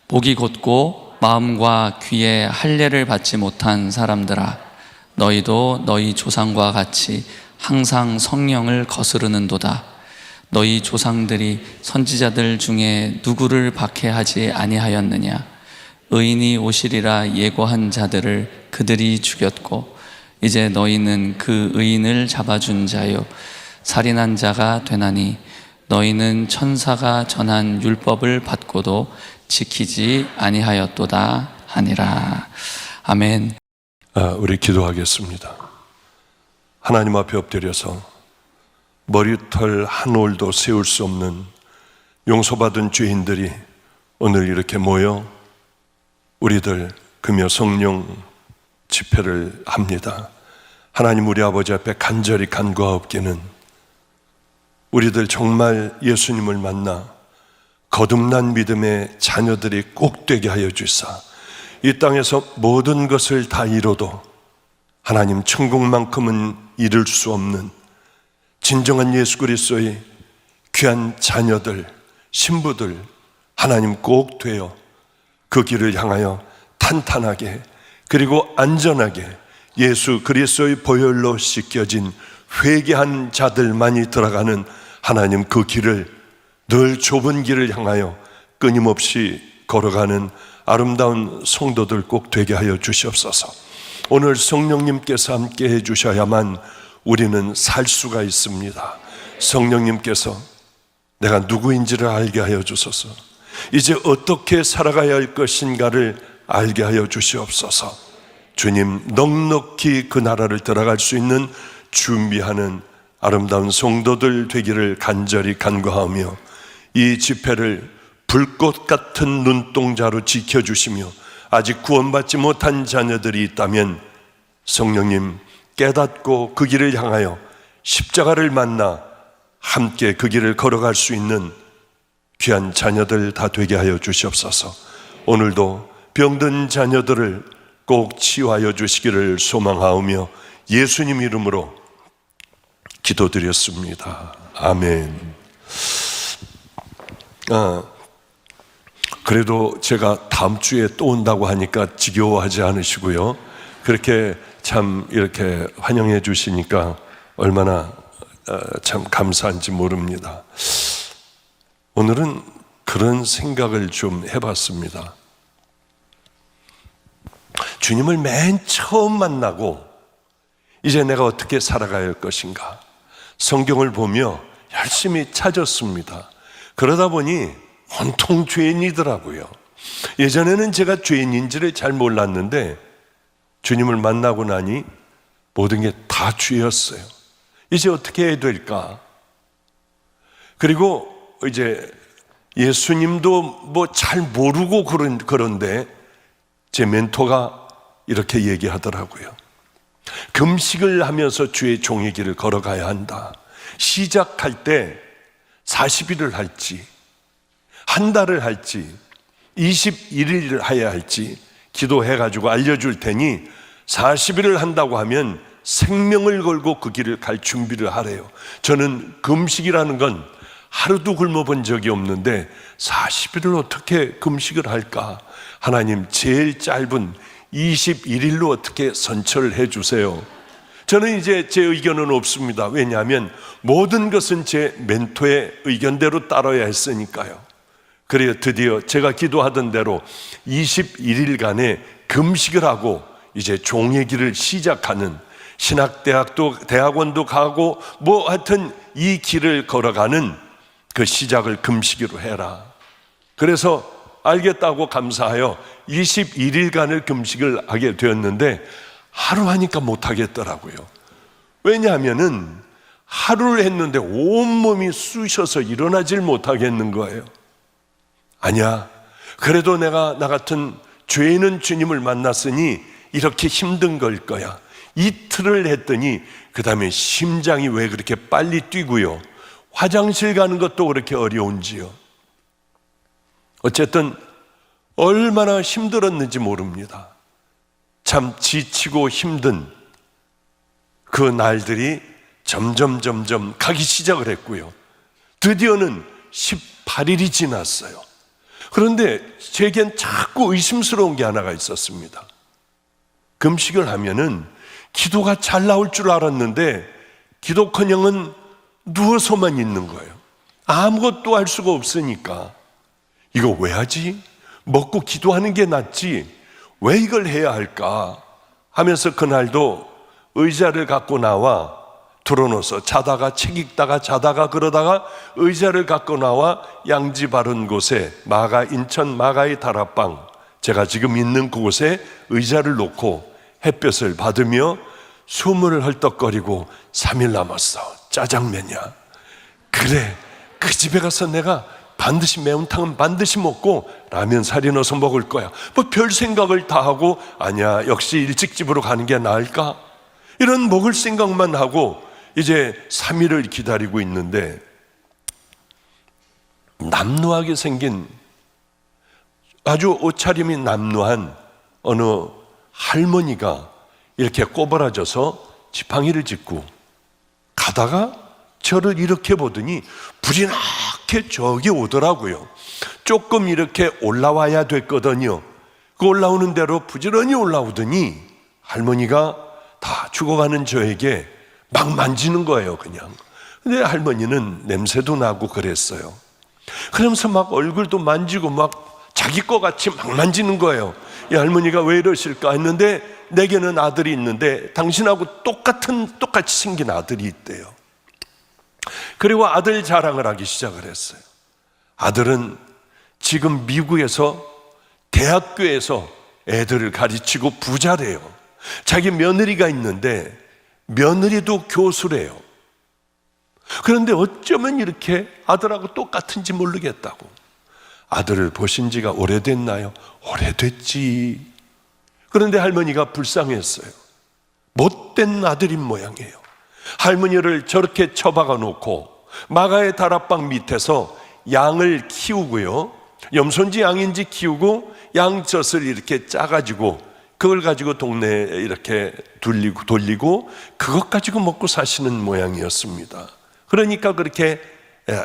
목이 곧고 마음과 귀에 할례를 받지 못한 사람들아, 너희도 너희 조상과 같이 항상 성령을 거스르는도다. 너희 조상들이 선지자들 중에 누구를 박해하지 아니하였느냐? 의인이 오시리라 예고한 자들을 그들이 죽였고, 이제 너희는 그 의인을 잡아준 자요 살인한 자가 되나니, 너희는 천사가 전한 율법을 받고도 지키지 아니하였도다 하니라. 아멘. 우리 기도하겠습니다. 하나님 앞에 엎드려서 머리털 한 올도 세울 수 없는 용서받은 죄인들이 오늘 이렇게 모여 우리들 금요 성령 집회를 합니다. 하나님, 우리 아버지 앞에 간절히 간구하옵기는 우리들 정말 예수님을 만나 거듭난 믿음의 자녀들이 꼭 되게 하여 주사, 이 땅에서 모든 것을 다 이뤄도 하나님 천국만큼은 이룰 수 없는 진정한 예수 그리스도의 귀한 자녀들, 신부들 하나님 꼭 되어 그 길을 향하여 탄탄하게 그리고 안전하게 예수 그리스도의 보혈로 씻겨진 회개한 자들만이 들어가는 하나님 그 길을, 늘 좁은 길을 향하여 끊임없이 걸어가는 아름다운 성도들 꼭 되게 하여 주시옵소서. 오늘 성령님께서 함께 해 주셔야만 우리는 살 수가 있습니다. 성령님께서 내가 누구인지를 알게 하여 주소서. 이제 어떻게 살아가야 할 것인가를 알게 하여 주시옵소서. 주님, 넉넉히 그 나라를 들어갈 수 있는 준비하는 아름다운 성도들 되기를 간절히 간구하며, 이 집회를 불꽃 같은 눈동자로 지켜주시며 아직 구원받지 못한 자녀들이 있다면 성령님 깨닫고 그 길을 향하여 십자가를 만나 함께 그 길을 걸어갈 수 있는 귀한 자녀들 다 되게 하여 주시옵소서. 오늘도 병든 자녀들을 꼭 치유하여 주시기를 소망하오며 예수님 이름으로 기도드렸습니다. 아멘. 그래도 제가 다음 주에 또 온다고 하니까 지겨워하지 않으시고요. 그렇게 참 이렇게 환영해 주시니까 얼마나 참 감사한지 모릅니다. 오늘은 그런 생각을 좀 해봤습니다. 주님을 맨 처음 만나고 이제 내가 어떻게 살아가야 할 것인가, 성경을 보며 열심히 찾았습니다. 그러다 보니 온통 죄인이더라고요. 예전에는 제가 죄인인지를 잘 몰랐는데 주님을 만나고 나니 모든 게 다 죄였어요. 이제 어떻게 해야 될까? 그리고 이제 예수님도 뭐 잘 모르고 그런데 제 멘토가 이렇게 얘기하더라고요. 금식을 하면서 주의 종의 길을 걸어가야 한다. 시작할 때 40일을 할지, 한 달을 할지, 21일을 해야 할지 기도해가지고 알려줄 테니 40일을 한다고 하면 생명을 걸고 그 길을 갈 준비를 하래요. 저는 금식이라는 건 하루도 굶어본 적이 없는데 40일을 어떻게 금식을 할까? 하나님, 제일 짧은 21일로 어떻게 선처를 해주세요. 저는 이제 제 의견은 없습니다. 왜냐하면 모든 것은 제 멘토의 의견대로 따라야 했으니까요. 그래요, 드디어 제가 기도하던 대로 21일간의 금식을 하고 이제 종의 길을 시작하는, 신학대학도 대학원도 가고 뭐 하여튼 이 길을 걸어가는 그 시작을 금식으로 해라. 그래서 알겠다고 감사하여 21일간을 금식을 하게 되었는데 하루 하니까 못하겠더라고요. 왜냐하면은 하루를 했는데 온몸이 쑤셔서 일어나질 못하겠는 거예요. 아니야, 그래도 내가 나 같은 죄인은 주님을 만났으니 이렇게 힘든 걸 거야. 이틀을 했더니 그 다음에 심장이 왜 그렇게 빨리 뛰고요, 화장실 가는 것도 그렇게 어려운지요. 어쨌든 얼마나 힘들었는지 모릅니다. 참 지치고 힘든 그 날들이 점점 가기 시작을 했고요. 드디어는 18일이 지났어요. 그런데 제겐 자꾸 의심스러운 게 하나가 있었습니다. 금식을 하면은 기도가 잘 나올 줄 알았는데 기도커녕은 누워서만 있는 거예요. 아무것도 할 수가 없으니까 이거 왜 하지? 먹고 기도하는 게 낫지 왜 이걸 해야 할까 하면서 그날도 의자를 갖고 나와 들어놓아서 자다가 책 읽다가 자다가 그러다가 의자를 갖고 나와 양지 바른 곳에 인천 마가의 다락방, 제가 지금 있는 그곳에 의자를 놓고 햇볕을 받으며 숨을 헐떡거리고 3일 남았어. 짜장면이야. 그래, 그 집에 가서 내가 반드시 매운탕은 반드시 먹고 라면 살이 넣어서 먹을 거야. 뭐 별 생각을 다 하고 아니야, 역시 일찍집으로 가는 게 나을까? 이런 먹을 생각만 하고 이제 3일을 기다리고 있는데 남루하게 생긴 아주 옷차림이 남루한 어느 할머니가 이렇게 꼬부라져서 지팡이를 짚고 가다가 저를 이렇게 보더니 불이 나게 저기 오더라고요. 조금 이렇게 올라와야 됐거든요. 그 올라오는 대로 부지런히 올라오더니 할머니가 다 죽어가는 저에게 막 만지는 거예요, 그냥. 근데 할머니는 냄새도 나고 그랬어요. 그러면서 막 얼굴도 만지고 막 자기 거 같이 막 만지는 거예요. 이 할머니가 왜 이러실까 했는데 내게는 아들이 있는데 당신하고 똑같이 생긴 아들이 있대요. 그리고 아들 자랑을 하기 시작을 했어요. 아들은 지금 미국에서 대학교에서 애들을 가르치고 부자래요. 자기 며느리가 있는데 며느리도 교수래요. 그런데 어쩌면 이렇게 아들하고 똑같은지 모르겠다고. 아들을 보신 지가 오래됐나요? 오래됐지. 그런데 할머니가 불쌍했어요. 못된 아들인 모양이에요. 할머니를 저렇게 처박아 놓고 마가의 다락방 밑에서 양을 키우고요, 염소인지 양인지 키우고 양젖을 이렇게 짜가지고 그걸 가지고 동네에 이렇게 돌리고 그것 가지고 먹고 사시는 모양이었습니다. 그러니까 그렇게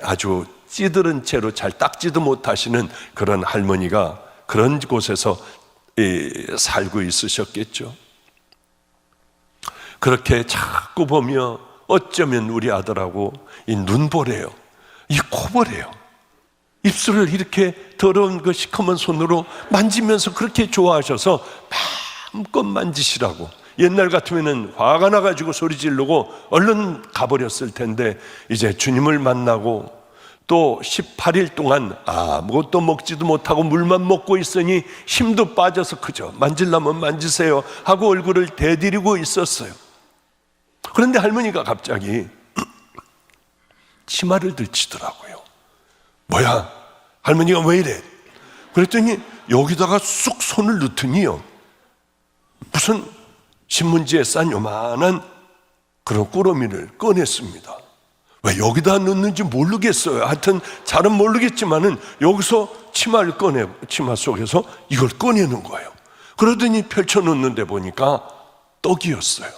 아주 찌들은 채로 잘 닦지도 못하시는 그런 할머니가 그런 곳에서 살고 있으셨겠죠. 그렇게 자꾸 보며 어쩌면 우리 아들하고 이 눈보래요, 이 코보래요, 입술을 이렇게 더러운 그 시커먼 손으로 만지면서 그렇게 좋아하셔서 마음껏 만지시라고. 옛날 같으면 화가 나가지고 소리 지르고 얼른 가버렸을 텐데 이제 주님을 만나고 또 18일 동안 아무것도 먹지도 못하고 물만 먹고 있으니 힘도 빠져서 그저 만지려면 만지세요 하고 얼굴을 대드리고 있었어요. 그런데 할머니가 갑자기 치마를 들치더라고요. 뭐야? 할머니가 왜 이래? 그랬더니 여기다가 쑥 손을 넣더니요, 무슨 신문지에 싼 요만한 그런 꾸러미를 꺼냈습니다. 왜 여기다 넣는지 모르겠어요. 하여튼 잘은 모르겠지만은 여기서 치마 속에서 이걸 꺼내는 거예요. 그러더니 펼쳐놓는데 보니까 떡이었어요.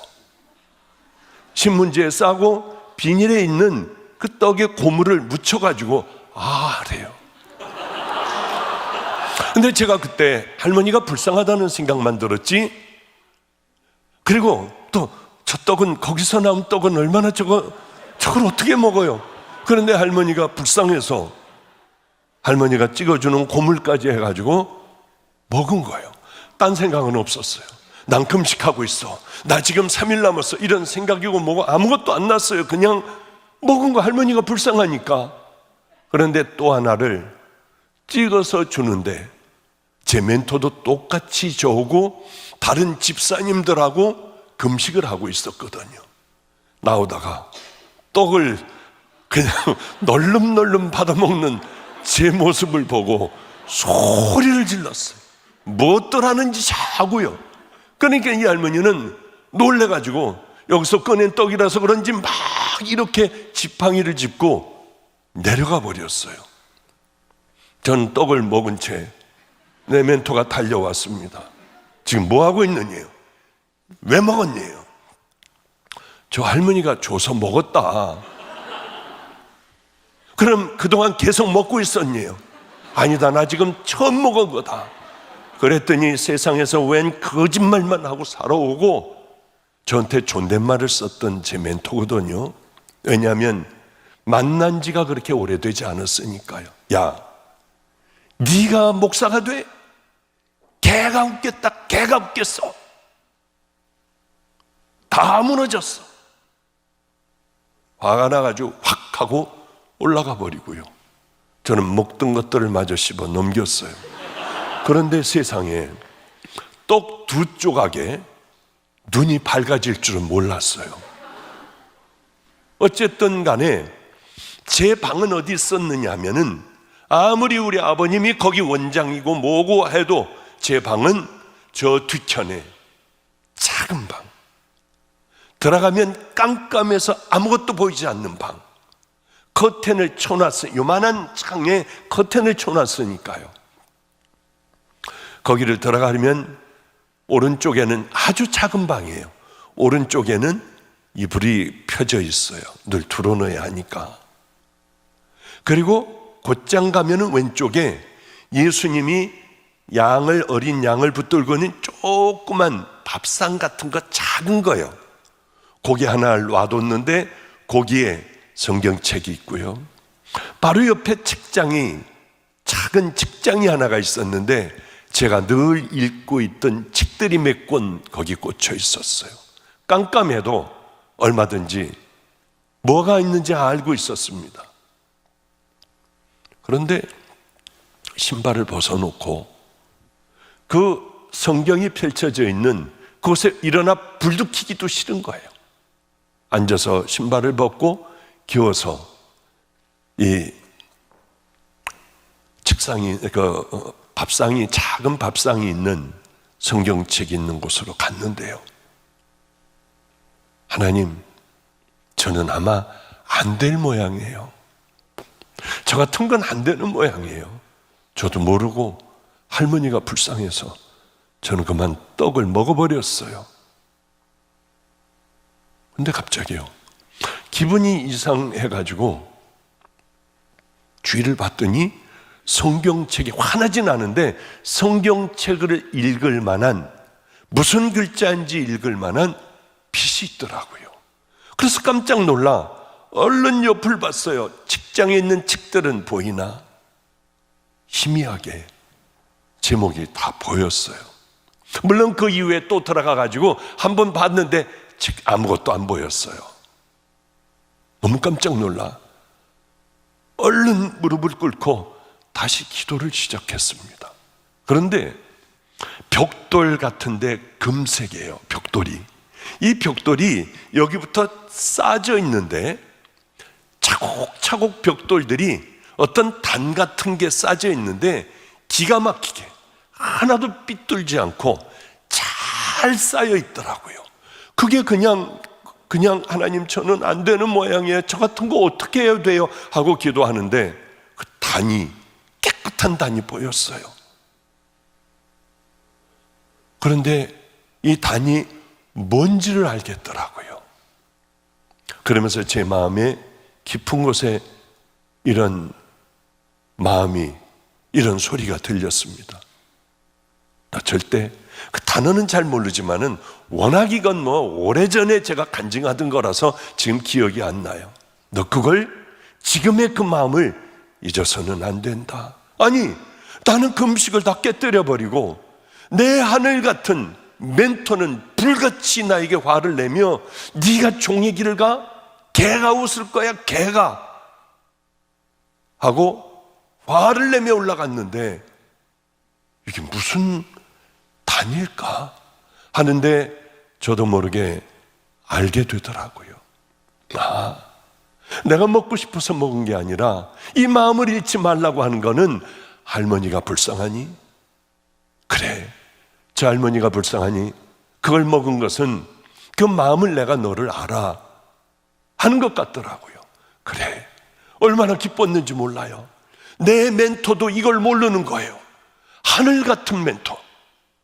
신문지에 싸고 비닐에 있는 그 떡에 고무를 묻혀가지고 그래요. 근데 제가 그때 할머니가 불쌍하다는 생각만 들었지, 그리고 또 저 떡은, 거기서 나온 떡은 얼마나 저걸 어떻게 먹어요? 그런데 할머니가 불쌍해서 할머니가 찍어주는 고물까지 해가지고 먹은 거예요. 딴 생각은 없었어요. 난 금식하고 있어, 나 지금 3일 남았어, 이런 생각이고 뭐고 아무것도 안 났어요. 그냥 먹은 거, 할머니가 불쌍하니까. 그런데 또 하나를 찍어서 주는데 제 멘토도 똑같이 저오고 다른 집사님들하고 금식을 하고 있었거든요. 나오다가 떡을 그냥 널름널름 받아먹는 제 모습을 보고 소리를 질렀어요. 무엇들 하는지 자고요. 그러니까 이 할머니는 놀래가지고 여기서 꺼낸 떡이라서 그런지 막 이렇게 지팡이를 짚고 내려가 버렸어요. 전 떡을 먹은 채 내 멘토가 달려왔습니다. 지금 뭐 하고 있느냐요? 왜 먹었냐요? 저 할머니가 줘서 먹었다. 그럼 그동안 계속 먹고 있었냐요? 아니다, 나 지금 처음 먹은 거다. 그랬더니 세상에서 웬 거짓말만 하고 살아오고 저한테 존댓말을 썼던 제 멘토거든요. 왜냐하면 만난 지가 그렇게 오래되지 않았으니까요. 야, 네가 목사가 돼? 개가 웃겠다, 개가 웃겠어. 다 무너졌어. 화가 나가지고 확 하고 올라가 버리고요. 저는 먹던 것들을 마저 씹어 넘겼어요. 그런데 세상에 떡 두 조각에 눈이 밝아질 줄은 몰랐어요. 어쨌든 간에 제 방은 어디 있었느냐 하면은 아무리 우리 아버님이 거기 원장이고 뭐고 해도 제 방은 저 뒤편에 작은 방, 들어가면 깜깜해서 아무것도 보이지 않는 방, 커튼을 쳐놨어요. 요만한 창에 커튼을 쳐놨으니까요. 거기를 들어가려면 오른쪽에는 아주 작은 방이에요. 오른쪽에는 이불이 펴져 있어요. 늘 들어놓아야 하니까. 그리고 곧장 가면은 왼쪽에 예수님이 어린 양을 붙들고 있는 조그만 밥상 같은 거, 작은 거요. 고기 하나를 놔뒀는데 거기에 성경책이 있고요. 바로 옆에 작은 책장이 하나가 있었는데 제가 늘 읽고 있던 책들이 몇 권 거기 꽂혀 있었어요. 깜깜해도 얼마든지 뭐가 있는지 알고 있었습니다. 그런데 신발을 벗어놓고 그 성경이 펼쳐져 있는 그곳에 일어나 불도 켜기도 싫은 거예요. 앉아서 신발을 벗고 기어서 이 작은 밥상이 있는 성경책이 있는 곳으로 갔는데요. 하나님, 저는 아마 안 될 모양이에요. 저 같은 건 안 되는 모양이에요. 저도 모르고 할머니가 불쌍해서 저는 그만 떡을 먹어버렸어요. 근데 갑자기요, 기분이 이상해가지고 주위를 봤더니 성경책이, 화나진 않은데 성경책을 읽을 만한, 무슨 글자인지 읽을 만한 빛이 있더라고요. 그래서 깜짝 놀라 얼른 옆을 봤어요. 책장에 있는 책들은 보이나 희미하게 제목이 다 보였어요. 물론 그 이후에 또 들어가가지고 한번 봤는데 아무것도 안 보였어요. 너무 깜짝 놀라 얼른 무릎을 꿇고 다시 기도를 시작했습니다. 그런데 벽돌 같은데 금색이에요. 벽돌이. 이 벽돌이 여기부터 쌓여져 있는데 차곡차곡 벽돌들이 어떤 단 같은 게 쌓여 있는데 기가 막히게 하나도 삐뚤지 않고 잘 쌓여 있더라고요. 그게 그냥 하나님, 저는 안 되는 모양이에요. 저 같은 거 어떻게 해야 돼요? 하고 기도하는데 그 단이, 깨끗한 단이 보였어요. 그런데 이 단이 뭔지를 알겠더라고요. 그러면서 제 마음에 깊은 곳에 이런 소리가 들렸습니다. 나 절대, 그 단어는 잘 모르지만은 워낙 이건 오래전에 제가 간증하던 거라서 지금 기억이 안 나요. 너 그걸, 지금의 그 마음을 잊어서는 안 된다. 아니, 나는 그 음식을 다 깨뜨려 버리고 내 하늘 같은 멘토는 불같이 나에게 화를 내며 네가 종의 길을 가? 개가 웃을 거야, 개가, 하고 화를 내며 올라갔는데 이게 무슨 단일까 하는데 저도 모르게 알게 되더라고요. 내가 먹고 싶어서 먹은 게 아니라 이 마음을 잃지 말라고 하는 거는 할머니가 불쌍하니? 그래, 저 할머니가 불쌍하니? 그걸 먹은 것은 그 마음을 내가 너를 알아 하는 것 같더라고요. 그래, 얼마나 기뻤는지 몰라요. 내 멘토도 이걸 모르는 거예요. 하늘 같은 멘토,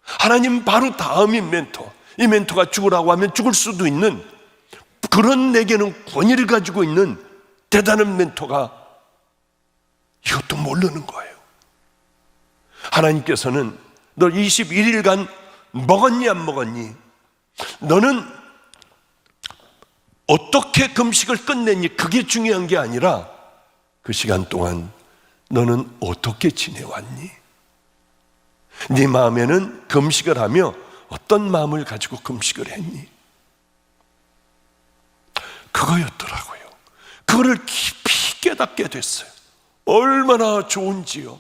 하나님 바로 다음인 멘토, 이 멘토가 죽으라고 하면 죽을 수도 있는 그런 내게는 권위를 가지고 있는 대단한 멘토가 이것도 모르는 거예요. 하나님께서는 너 21일간 먹었니 안 먹었니? 너는 어떻게 금식을 끝냈니? 그게 중요한 게 아니라 그 시간 동안 너는 어떻게 지내왔니? 네 마음에는 금식을 하며 어떤 마음을 가지고 금식을 했니? 그거였더라고요. 그거를 깊이 깨닫게 됐어요. 얼마나 좋은지요.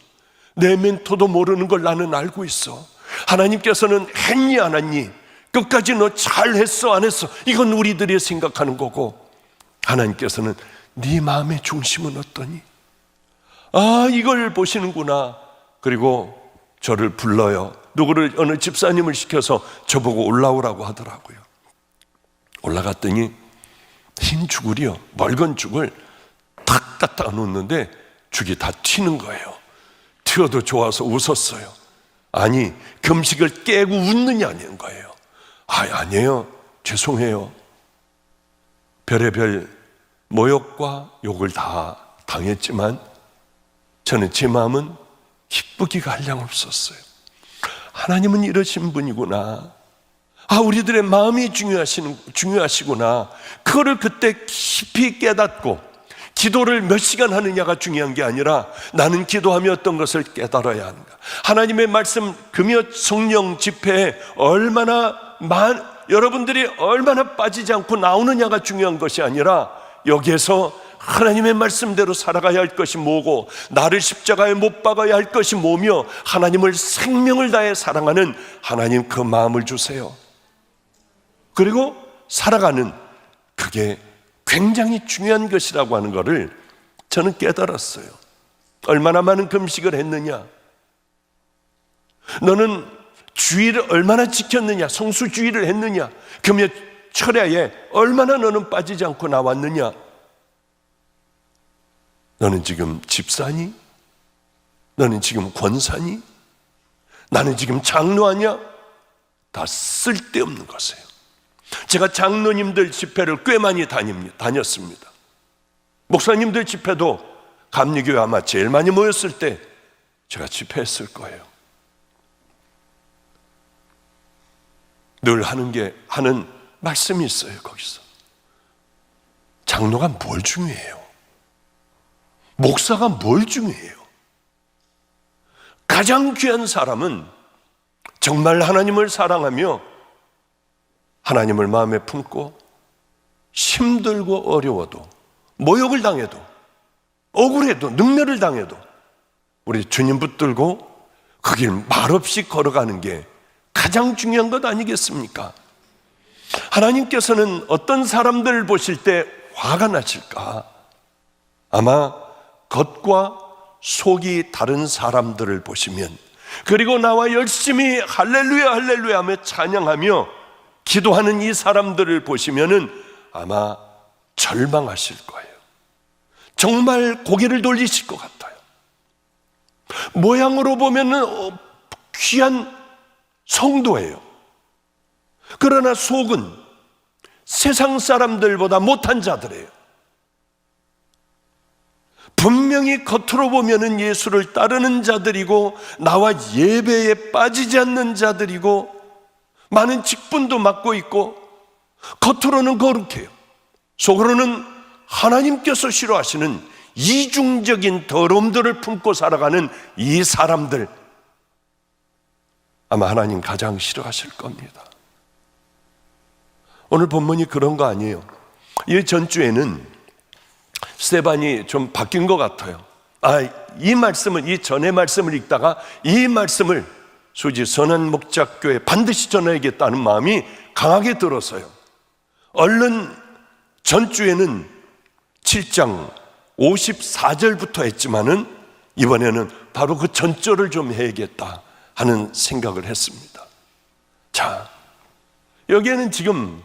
내 멘토도 모르는 걸 나는 알고 있어. 하나님께서는 했니 안 했니? 끝까지 너 잘했어 안 했어? 이건 우리들이 생각하는 거고, 하나님께서는 네 마음의 중심은 어떠니? 아, 이걸 보시는구나. 그리고 저를 불러요. 누구를, 어느 집사님을 시켜서 저보고 올라오라고 하더라고요. 올라갔더니 흰 죽을이요, 맑은 죽을 탁 갖다 놓는데 죽이 다 튀는 거예요. 튀어도 좋아서 웃었어요. 아니, 금식을 깨고 웃느냐는 거예요. 아니에요, 죄송해요. 별의별 모욕과 욕을 다 당했지만 저는 제 마음은 기쁘기가 한량없었어요. 하나님은 이러신 분이구나. 우리들의 마음이 중요하시구나. 그거를 그때 깊이 깨닫고, 기도를 몇 시간 하느냐가 중요한 게 아니라 나는 기도하며 어떤 것을 깨달아야 하는가. 하나님의 말씀 금요 성령 집회에 여러분들이 얼마나 빠지지 않고 나오느냐가 중요한 것이 아니라, 여기에서 하나님의 말씀대로 살아가야 할 것이 뭐고, 나를 십자가에 못 박아야 할 것이 뭐며, 하나님을 생명을 다해 사랑하는 하나님, 그 마음을 주세요. 그리고 살아가는, 그게 굉장히 중요한 것이라고 하는 것을 저는 깨달았어요. 얼마나 많은 금식을 했느냐, 너는 주의를 얼마나 지켰느냐, 성수주의를 했느냐, 금요 철야에 얼마나 너는 빠지지 않고 나왔느냐. 너는 지금 집사니? 너는 지금 권사니? 나는 지금 장로하냐? 다 쓸데없는 것이에요. 제가 장로님들 집회를 꽤 많이 다녔습니다. 목사님들 집회도 감리교회 아마 제일 많이 모였을 때 제가 집회했을 거예요. 늘 하는 말씀이 있어요. 거기서 장로가 뭘 중요해요? 목사가 뭘 중요해요? 가장 귀한 사람은 정말 하나님을 사랑하며 하나님을 마음에 품고, 힘들고 어려워도, 모욕을 당해도, 억울해도, 능멸을 당해도 우리 주님 붙들고 그 길 말없이 걸어가는 게 가장 중요한 것 아니겠습니까? 하나님께서는 어떤 사람들을 보실 때 화가 나실까? 아마 겉과 속이 다른 사람들을 보시면, 그리고 나와 열심히 할렐루야 할렐루야 하며 찬양하며 기도하는 이 사람들을 보시면은 아마 절망하실 거예요. 정말 고개를 돌리실 것 같아요. 모양으로 보면은 귀한 성도예요. 그러나 속은 세상 사람들보다 못한 자들이에요. 분명히 겉으로 보면은 예수를 따르는 자들이고, 나와 예배에 빠지지 않는 자들이고, 많은 직분도 맡고 있고, 겉으로는 거룩해요. 속으로는 하나님께서 싫어하시는 이중적인 더러움들을 품고 살아가는 이 사람들, 아마 하나님 가장 싫어하실 겁니다. 오늘 본문이 그런 거 아니에요. 이 전주에는 스데반이 좀 바뀐 것 같아요. 이 말씀을, 이 전의 말씀을 읽다가 이 말씀을 수지 선한 목자교회에 반드시 전해야겠다는 마음이 강하게 들어서요. 얼른 전주에는 7장 54절부터 했지만은 이번에는 바로 그 전절을 좀 해야겠다 하는 생각을 했습니다. 자, 여기에는 지금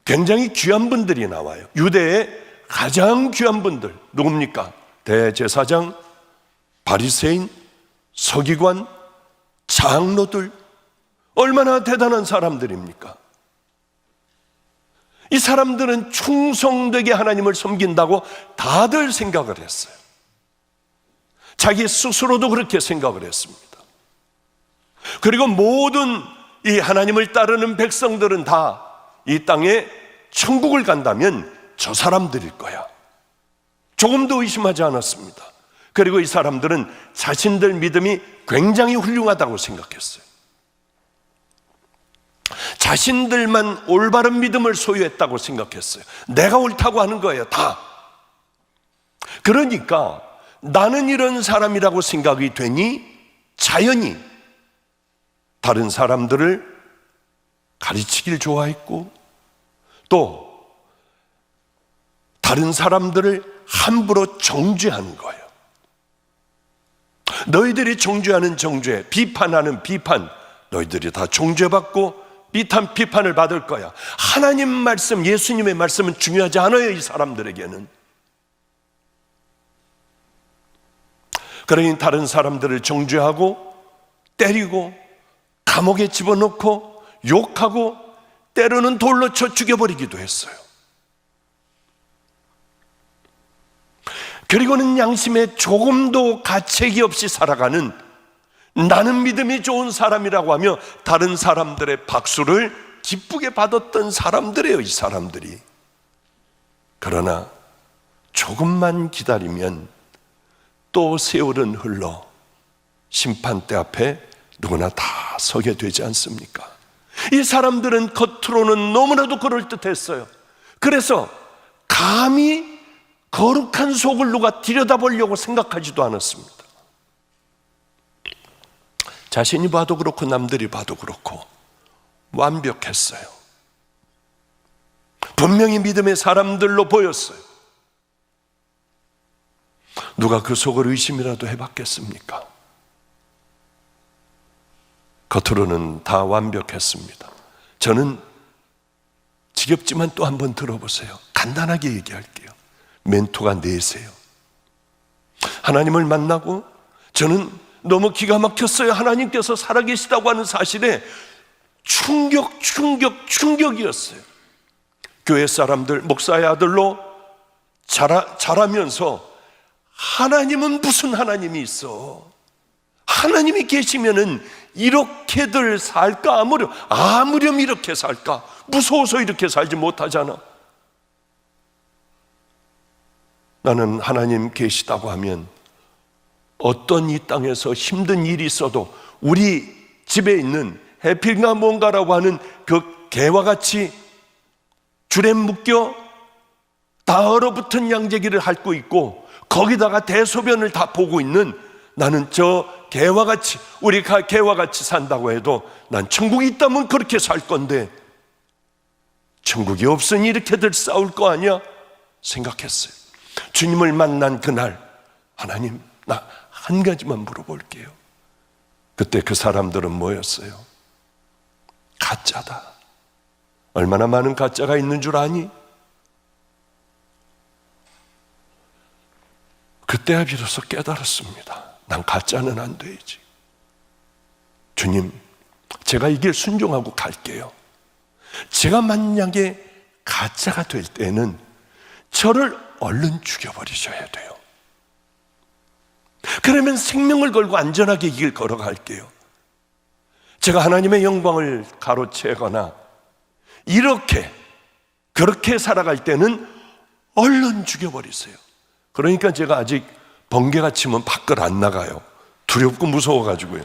굉장히 귀한 분들이 나와요. 유대의 가장 귀한 분들, 누굽니까? 대제사장, 바리새인, 서기관, 장로들, 얼마나 대단한 사람들입니까? 이 사람들은 충성되게 하나님을 섬긴다고 다들 생각을 했어요. 자기 스스로도 그렇게 생각을 했습니다. 그리고 모든 이 하나님을 따르는 백성들은 다 이 땅에 천국을 간다면 저 사람들일 거야. 조금도 의심하지 않았습니다. 그리고 이 사람들은 자신들 믿음이 굉장히 훌륭하다고 생각했어요. 자신들만 올바른 믿음을 소유했다고 생각했어요. 내가 옳다고 하는 거예요, 다. 그러니까 나는 이런 사람이라고 생각이 되니 자연히 다른 사람들을 가르치길 좋아했고, 또 다른 사람들을 함부로 정죄하는 거예요. 너희들이 정죄하는 정죄, 비판하는 비판, 너희들이 다 정죄받고 비판을 받을 거야. 하나님 말씀, 예수님의 말씀은 중요하지 않아요, 이 사람들에게는. 그러니 다른 사람들을 정죄하고 때리고 감옥에 집어넣고 욕하고 때로는 돌로 쳐 죽여버리기도 했어요. 그리고는 양심에 조금도 가책이 없이 살아가는, 나는 믿음이 좋은 사람이라고 하며 다른 사람들의 박수를 기쁘게 받았던 사람들이에요, 이 사람들이. 그러나 조금만 기다리면 또 세월은 흘러 심판대 앞에 누구나 다 서게 되지 않습니까? 이 사람들은 겉으로는 너무나도 그럴듯했어요. 그래서 감히 거룩한 속을 누가 들여다보려고 생각하지도 않았습니다. 자신이 봐도 그렇고 남들이 봐도 그렇고 완벽했어요. 분명히 믿음의 사람들로 보였어요. 누가 그 속을 의심이라도 해봤겠습니까? 겉으로는 다 완벽했습니다. 저는 지겹지만 또 한번 들어보세요. 간단하게 얘기할게요. 멘토가 넷이에요. 하나님을 만나고 저는 너무 기가 막혔어요. 하나님께서 살아계시다고 하는 사실에 충격이었어요. 교회 사람들, 목사의 아들로 자라면서 하나님은 무슨 하나님이 있어? 하나님이 계시면은 이렇게들 살까? 아무렴 이렇게 살까? 무서워서 이렇게 살지 못하잖아. 나는 하나님 계시다고 하면 어떤 이 땅에서 힘든 일이 있어도 우리 집에 있는 해필인가 뭔가라고 하는 그 개와 같이 줄에 묶여 다 얼어붙은 양재기를 핥고 있고 거기다가 대소변을 다 보고 있는, 나는 저 개와 같이, 우리가 개와 같이 산다고 해도 난 천국이 있다면 그렇게 살 건데 천국이 없으니 이렇게들 싸울 거 아니야? 생각했어요. 주님을 만난 그날, 하나님, 나 한 가지만 물어볼게요. 그때 그 사람들은 뭐였어요? 가짜다. 얼마나 많은 가짜가 있는 줄 아니? 그때야 비로소 깨달았습니다. 난 가짜는 안 되지. 주님, 제가 이 길 순종하고 갈게요. 제가 만약에 가짜가 될 때는 저를 얼른 죽여버리셔야 돼요. 그러면 생명을 걸고 안전하게 이 길 걸어갈게요. 제가 하나님의 영광을 가로채거나 그렇게 살아갈 때는 얼른 죽여버리세요. 그러니까 제가 아직 번개가 치면 밖을 안 나가요. 두렵고 무서워가지고요.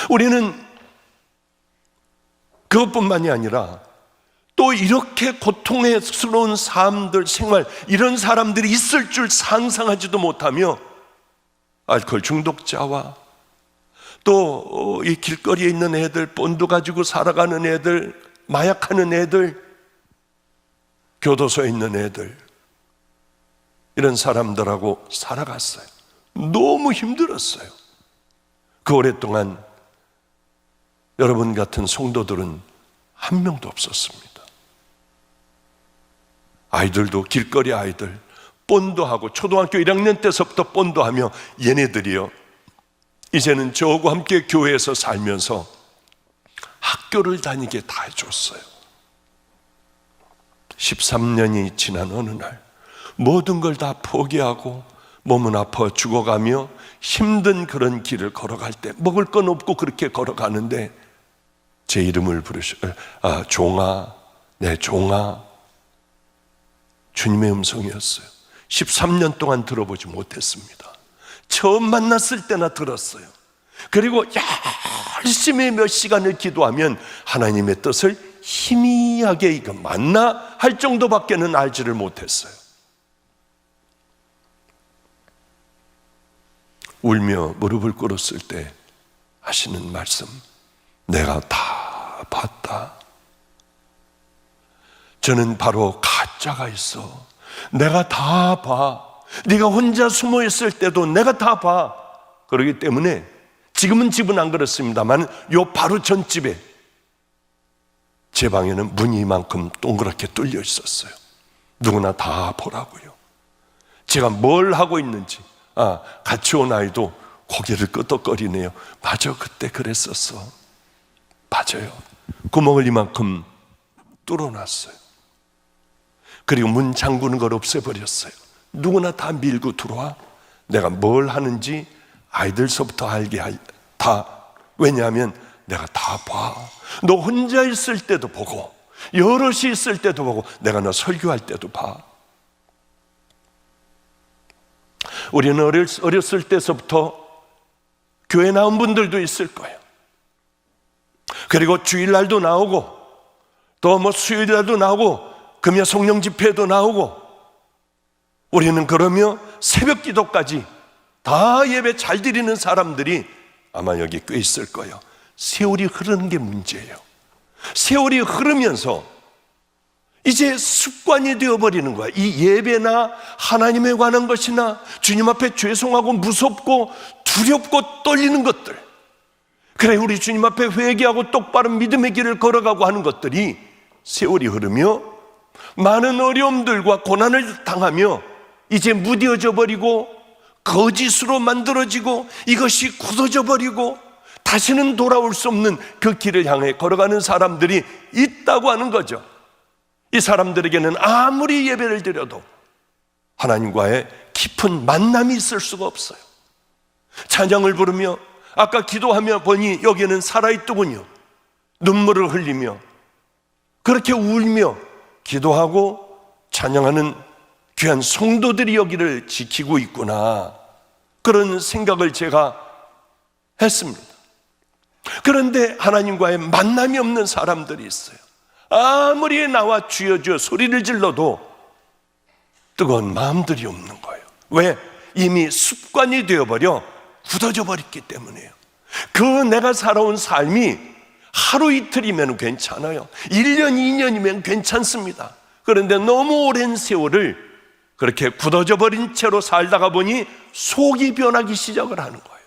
우리는 그것뿐만이 아니라 또 이렇게 고통스러운 삶들, 생활, 이런 사람들이 있을 줄 상상하지도 못하며 알코올 중독자와 또 이 길거리에 있는 애들, 본드 가지고 살아가는 애들, 마약하는 애들, 교도소에 있는 애들, 이런 사람들하고 살아갔어요. 너무 힘들었어요. 그 오랫동안 여러분 같은 성도들은 한 명도 없었습니다. 아이들도, 길거리 아이들 본도하고 초등학교 1학년 때서부터 본도하며 얘네들이요, 이제는 저하고 함께 교회에서 살면서 학교를 다니게 다 해줬어요. 13년이 지난 어느 날 모든 걸 다 포기하고 몸은 아파 죽어가며 힘든 그런 길을 걸어갈 때 먹을 건 없고 그렇게 걸어가는데 제 이름을 종아, 내 종아. 주님의 음성이었어요. 13년 동안 들어보지 못했습니다. 처음 만났을 때나 들었어요. 그리고 열심히 몇 시간을 기도하면 하나님의 뜻을 희미하게 이거 맞나 할 정도밖에는 알지를 못했어요. 울며 무릎을 꿇었을 때 하시는 말씀, 내가 다 봤다. 저는 바로 가짜가 있어. 내가 다 봐. 네가 혼자 숨어 있을 때도 내가 다 봐. 그렇기 때문에 지금은 집은 안 그렇습니다만 요 바로 전집에 제 방에는 문이 이만큼 동그랗게 뚫려 있었어요. 누구나 다 보라고요. 제가 뭘 하고 있는지. 같이 온 아이도 고개를 끄덕거리네요. 맞아, 그때 그랬었어. 맞아요. 구멍을 이만큼 뚫어놨어요. 그리고 문 잠그는 걸 없애버렸어요. 누구나 다 밀고 들어와. 내가 뭘 하는지 아이들서부터 알게 다. 왜냐하면 내가 다 봐. 너 혼자 있을 때도 보고 여럿이 있을 때도 보고 내가 너 설교할 때도 봐. 우리는 어렸을 때서부터 교회 나온 분들도 있을 거예요. 그리고 주일날도 나오고 또 수요일날도 나오고 금요 성령 집회도 나오고 우리는 그러며 새벽 기도까지 다 예배 잘 드리는 사람들이 아마 여기 꽤 있을 거예요. 세월이 흐르는 게 문제예요. 세월이 흐르면서 이제 습관이 되어버리는 거야. 이 예배나 하나님에 관한 것이나 주님 앞에 죄송하고 무섭고 두렵고 떨리는 것들, 그래 우리 주님 앞에 회개하고 똑바른 믿음의 길을 걸어가고 하는 것들이 세월이 흐르며 많은 어려움들과 고난을 당하며 이제 무뎌져 버리고 거짓으로 만들어지고 이것이 굳어져 버리고 다시는 돌아올 수 없는 그 길을 향해 걸어가는 사람들이 있다고 하는 거죠. 이 사람들에게는 아무리 예배를 드려도 하나님과의 깊은 만남이 있을 수가 없어요. 찬양을 부르며 아까 기도하며 보니 여기는 살아있더군요. 눈물을 흘리며 그렇게 울며 기도하고 찬양하는 귀한 성도들이 여기를 지키고 있구나, 그런 생각을 제가 했습니다. 그런데 하나님과의 만남이 없는 사람들이 있어요. 아무리 나와 주여 주여 소리를 질러도 뜨거운 마음들이 없는 거예요. 왜? 이미 습관이 되어버려 굳어져 버렸기 때문이에요. 그 내가 살아온 삶이 하루 이틀이면 괜찮아요. 1년 2년이면 괜찮습니다. 그런데 너무 오랜 세월을 그렇게 굳어져 버린 채로 살다가 보니 속이 변하기 시작을 하는 거예요.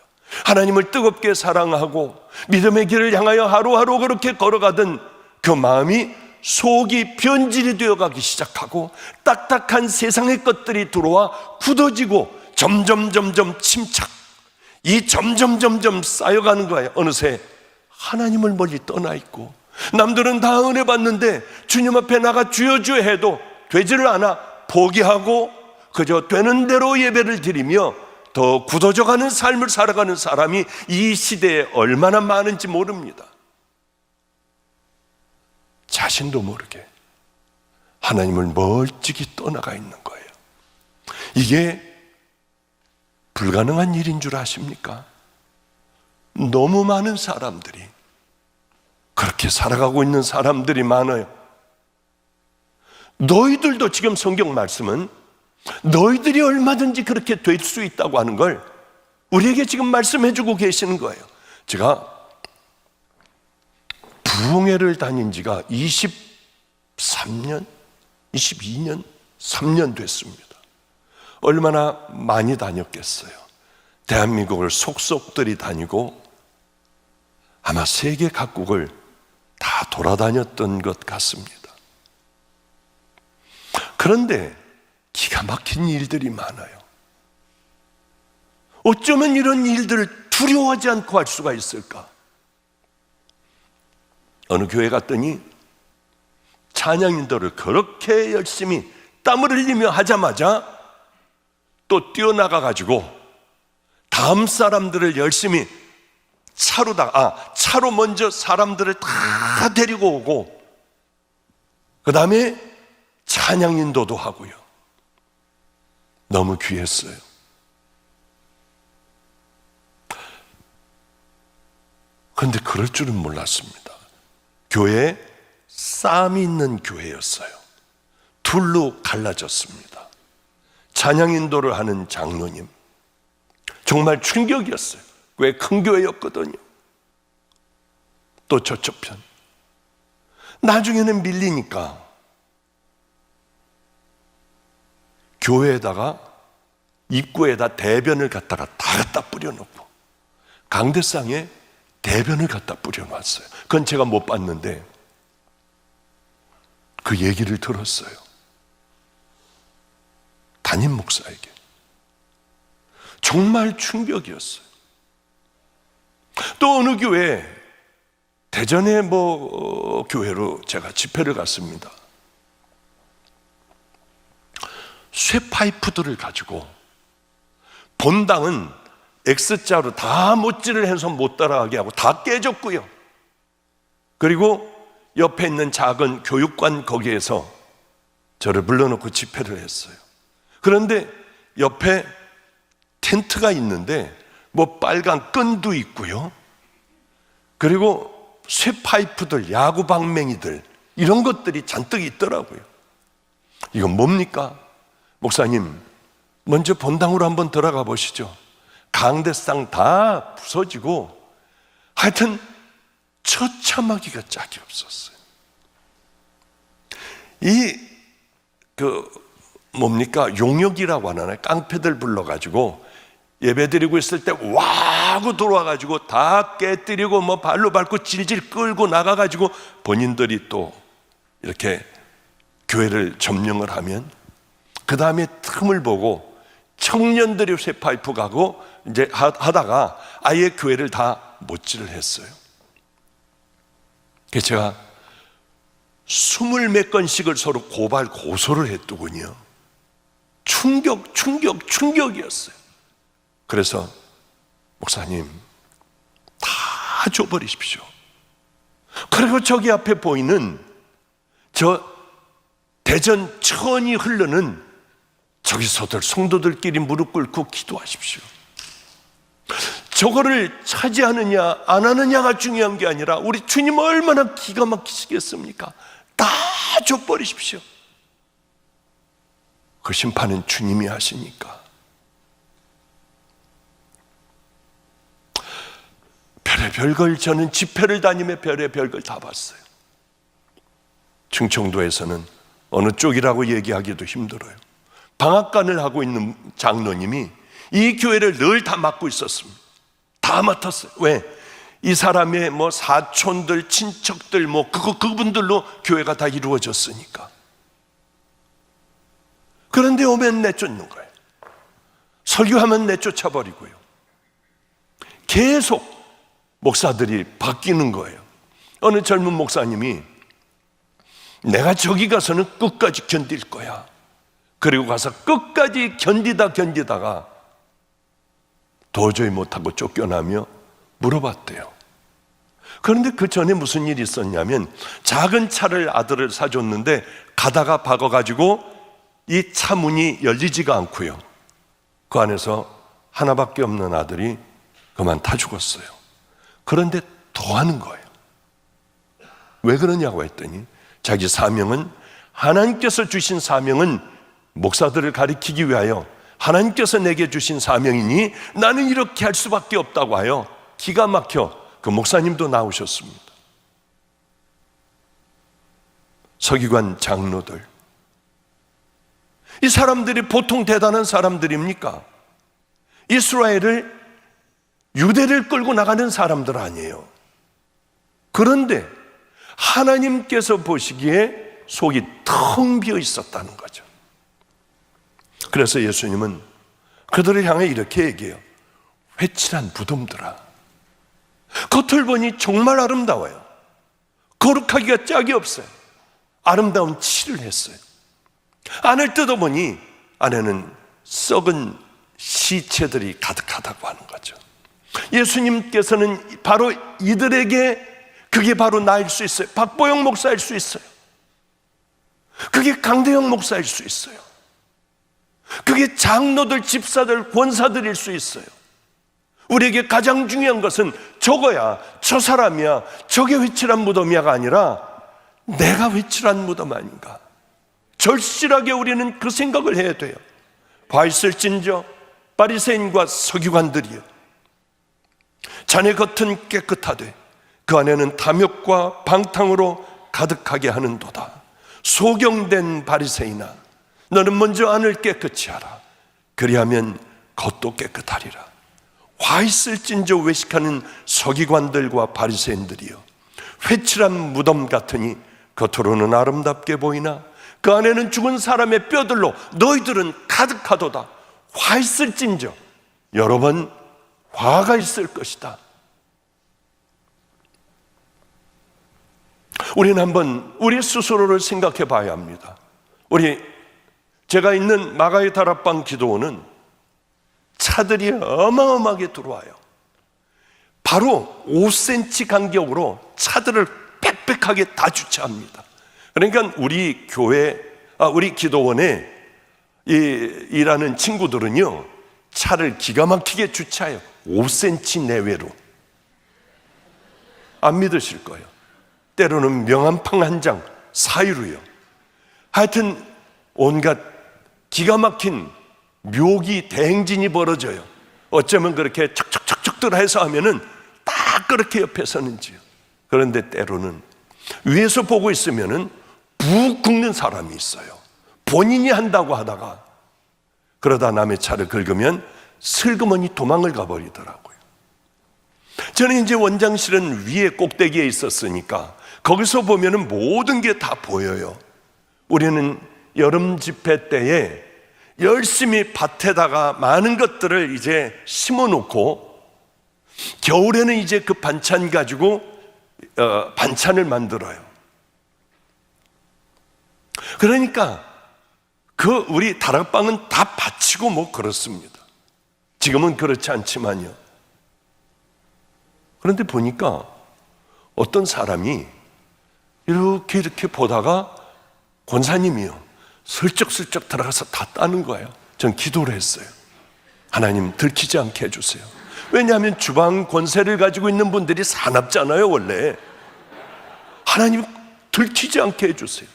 하나님을 뜨겁게 사랑하고 믿음의 길을 향하여 하루하루 그렇게 걸어가던 그 마음이 속이 변질이 되어가기 시작하고 딱딱한 세상의 것들이 들어와 굳어지고 점점 침착, 이 점점 쌓여가는 거예요. 어느새 하나님을 멀리 떠나 있고 남들은 다 은혜 받는데 주님 앞에 나가 주여 주여 해도 되지를 않아 포기하고 그저 되는 대로 예배를 드리며 더 굳어져가는 삶을 살아가는 사람이 이 시대에 얼마나 많은지 모릅니다. 자신도 모르게 하나님을 멀찍이 떠나가 있는 거예요. 이게 불가능한 일인 줄 아십니까? 너무 많은 사람들이 그렇게 살아가고 있는 사람들이 많아요. 너희들도 지금 성경 말씀은 너희들이 얼마든지 그렇게 될 수 있다고 하는 걸 우리에게 지금 말씀해 주고 계시는 거예요. 제가 부흥회를 다닌 지가 23년, 22년, 3년 됐습니다. 얼마나 많이 다녔겠어요. 대한민국을 속속들이 다니고 아마 세계 각국을 다 돌아다녔던 것 같습니다. 그런데 기가 막힌 일들이 많아요. 어쩌면 이런 일들을 두려워하지 않고 할 수가 있을까? 어느 교회 갔더니 찬양인들을 그렇게 열심히 땀을 흘리며 하자마자 또 뛰어나가 가지고 다음 사람들을 열심히 차로 먼저 사람들을 다 데리고 오고, 그 다음에 찬양 인도도 하고요. 너무 귀했어요. 그런데 그럴 줄은 몰랐습니다. 교회에 쌈이 있는 교회였어요. 둘로 갈라졌습니다. 찬양 인도를 하는 장로님, 정말 충격이었어요. 왜? 큰 교회였거든요. 또 저쪽 편. 나중에는 밀리니까 교회에다가 입구에다 대변을 갖다가 다 갖다 뿌려놓고 강대상에 대변을 갖다 뿌려놨어요. 그건 제가 못 봤는데 그 얘기를 들었어요. 담임 목사에게. 정말 충격이었어요. 또 어느 교회, 대전의 교회로 제가 집회를 갔습니다. 쇠파이프들을 가지고 본당은 X자로 다 못질을 해서 못 따라가게 하고 다 깨졌고요. 그리고 옆에 있는 작은 교육관 거기에서 저를 불러놓고 집회를 했어요. 그런데 옆에 텐트가 있는데 빨간 끈도 있고요. 그리고 쇠파이프들, 야구방맹이들 이런 것들이 잔뜩 있더라고요. 이건 뭡니까? 목사님, 먼저 본당으로 한번 들어가 보시죠. 강대상 다 부서지고 하여튼 처참하기가 짝이 없었어요. 용역이라고 하나요? 깡패들 불러가지고 예배드리고 있을 때 와하고 들어와가지고 다 깨뜨리고 발로 밟고 질질 끌고 나가가지고 본인들이 또 이렇게 교회를 점령을 하면 그 다음에 틈을 보고 청년들이 쇠파이프 가고 이제 하다가 아예 교회를 다 못질을 했어요. 그래서 제가 20몇 건씩을 서로 고소를 했더군요. 충격이었어요. 그래서 목사님 다 줘버리십시오. 그리고 저기 앞에 보이는 저 대전 천이 흐르는 저기서들 성도들끼리 무릎 꿇고 기도하십시오. 저거를 차지하느냐 안 하느냐가 중요한 게 아니라 우리 주님 얼마나 기가 막히시겠습니까? 다 줘버리십시오. 그 심판은 주님이 하시니까. 별의별 걸 저는 집회를 다니며 별의별 걸 다 봤어요. 충청도에서는 어느 쪽이라고 얘기하기도 힘들어요. 방앗간을 하고 있는 장로님이 이 교회를 늘 다 맡고 있었습니다. 다 맡았어요. 왜? 이 사람의 사촌들, 친척들, 그분들로 교회가 다 이루어졌으니까. 그런데 오면 내쫓는 거예요. 설교하면 내쫓아버리고요. 계속 목사들이 바뀌는 거예요. 어느 젊은 목사님이 내가 저기 가서는 끝까지 견딜 거야. 그리고 가서 끝까지 견디다가 도저히 못하고 쫓겨나며 물어봤대요. 그런데 그 전에 무슨 일이 있었냐면 작은 차를 아들을 사줬는데 가다가 박아가지고 이 차 문이 열리지가 않고요. 그 안에서 하나밖에 없는 아들이 그만 타 죽었어요. 그런데 더 하는 거예요. 왜 그러냐고 했더니 자기 사명은 하나님께서 주신 사명은 목사들을 가리키기 위하여 하나님께서 내게 주신 사명이니 나는 이렇게 할 수밖에 없다고 하여 기가 막혀 그 목사님도 나오셨습니다. 서기관 장로들, 이 사람들이 보통 대단한 사람들입니까? 이스라엘을 유대를 끌고 나가는 사람들 아니에요. 그런데 하나님께서 보시기에 속이 텅 비어 있었다는 거죠. 그래서 예수님은 그들을 향해 이렇게 얘기해요. 회칠한 무덤들아, 겉을 보니 정말 아름다워요. 거룩하기가 짝이 없어요. 아름다운 칠을 했어요. 안을 뜯어보니 안에는 썩은 시체들이 가득하다고 하는 거죠. 예수님께서는 바로 이들에게 그게 바로 나일 수 있어요. 박보영 목사일 수 있어요. 그게 강대영 목사일 수 있어요. 그게 장로들, 집사들, 권사들일 수 있어요. 우리에게 가장 중요한 것은 저거야, 저 사람이야, 저게 회칠한 무덤이야가 아니라 내가 회칠한 무덤 아닌가. 절실하게 우리는 그 생각을 해야 돼요. 봐 있을진저 바리새인과 서기관들이여, 자네 겉은 깨끗하되 그 안에는 탐욕과 방탕으로 가득하게 하는도다. 소경된 바리새인아, 너는 먼저 안을 깨끗이 하라. 그리하면 겉도 깨끗하리라. 화 있을진저 외식하는 서기관들과 바리새인들이여, 회칠한 무덤 같으니 겉으로는 아름답게 보이나 그 안에는 죽은 사람의 뼈들로 너희들은 가득하도다. 화 있을진저, 여러 번 화가 있을 것이다. 우리는 한번 우리 스스로를 생각해 봐야 합니다. 제가 있는 마가의 다락방 기도원은 차들이 어마어마하게 들어와요. 바로 5cm 간격으로 차들을 빽빽하게 다 주차합니다. 그러니까 우리 교회, 우리 기도원에 일하는 친구들은요, 차를 기가 막히게 주차해요. 5cm 내외로. 안 믿으실 거예요. 때로는 명함팡 한 장 사이로요. 하여튼 온갖 기가 막힌 묘기 대행진이 벌어져요. 어쩌면 그렇게 척척척척들 해서 하면은 딱 그렇게 옆에 서는지요. 그런데 때로는 위에서 보고 있으면은 푹 긁는 사람이 있어요. 본인이 한다고 하다가 그러다 남의 차를 긁으면 슬그머니 도망을 가버리더라고요. 저는 이제 원장실은 위에 꼭대기에 있었으니까 거기서 보면은 모든 게 다 보여요. 우리는 여름 집회 때에 열심히 밭에다가 많은 것들을 이제 심어 놓고 겨울에는 이제 그 반찬 가지고 반찬을 만들어요. 그러니까 우리 다락방은 다 바치고 뭐 그렇습니다. 지금은 그렇지 않지만요. 그런데 보니까 어떤 사람이 이렇게 보다가 권사님이요, 슬쩍슬쩍 들어가서 다 따는 거예요. 전 기도를 했어요. 하나님, 들키지 않게 해주세요. 왜냐하면 주방 권세를 가지고 있는 분들이 사납잖아요, 원래. 하나님, 들키지 않게 해주세요.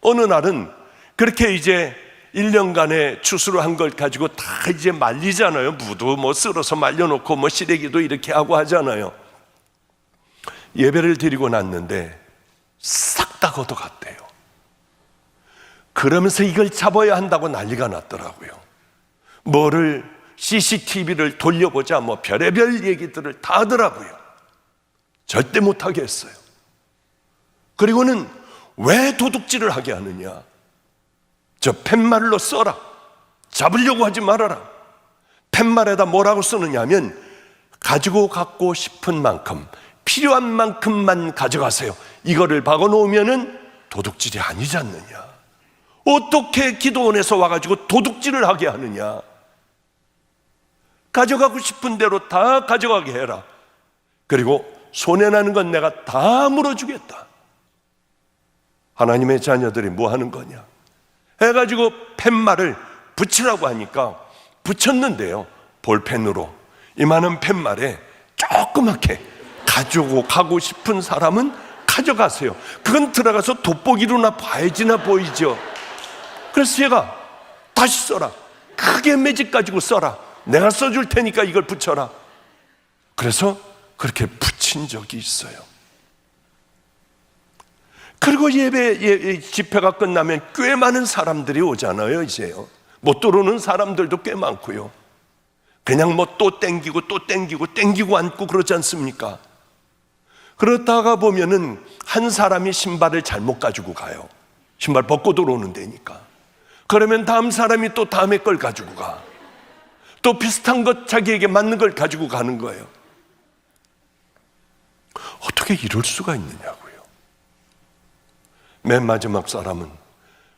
어느 날은 그렇게 이제 1년간의 추수를 한 걸 가지고 다 이제 말리잖아요. 무도 뭐 쓸어서 말려놓고 뭐 시래기도 이렇게 하고 하잖아요. 예배를 드리고 났는데 싹 다 걷어갔대요. 그러면서 이걸 잡아야 한다고 난리가 났더라고요. 뭐를 CCTV를 돌려보자 뭐 별의별 얘기들을 다 하더라고요. 절대 못하게 했어요. 그리고는 왜 도둑질을 하게 하느냐, 저 팻말로 써라, 잡으려고 하지 말아라. 팻말에다 뭐라고 쓰느냐 하면 가지고 갖고 싶은 만큼, 필요한 만큼만 가져가세요. 이거를 박아놓으면은 도둑질이 아니지 않느냐. 어떻게 기도원에서 와가지고 도둑질을 하게 하느냐. 가져가고 싶은 대로 다 가져가게 해라. 그리고 손해나는 건 내가 다 물어주겠다. 하나님의 자녀들이 뭐 하는 거냐 해가지고 팻말을 붙이라고 하니까 붙였는데요, 볼펜으로 이만한 팻말에 조그맣게 가지고 가고 싶은 사람은 가져가세요. 그건 들어가서 돋보기로나 봐야지나 보이죠. 그래서 제가 다시 써라, 크게 매직 가지고 써라, 내가 써줄 테니까 이걸 붙여라. 그래서 그렇게 붙인 적이 있어요. 그리고 집회가 끝나면 꽤 많은 사람들이 오잖아요. 이제요, 못 들어오는 사람들도 꽤 많고요. 그냥 뭐 또 땡기고 또 땡기고 앉고 그러지 않습니까? 그러다가 보면은 한 사람이 신발을 잘못 가지고 가요. 신발 벗고 들어오는 데니까. 그러면 다음 사람이 또 다음에 걸 가지고 가. 또 비슷한 것, 자기에게 맞는 걸 가지고 가는 거예요. 어떻게 이럴 수가 있느냐고요. 맨 마지막 사람은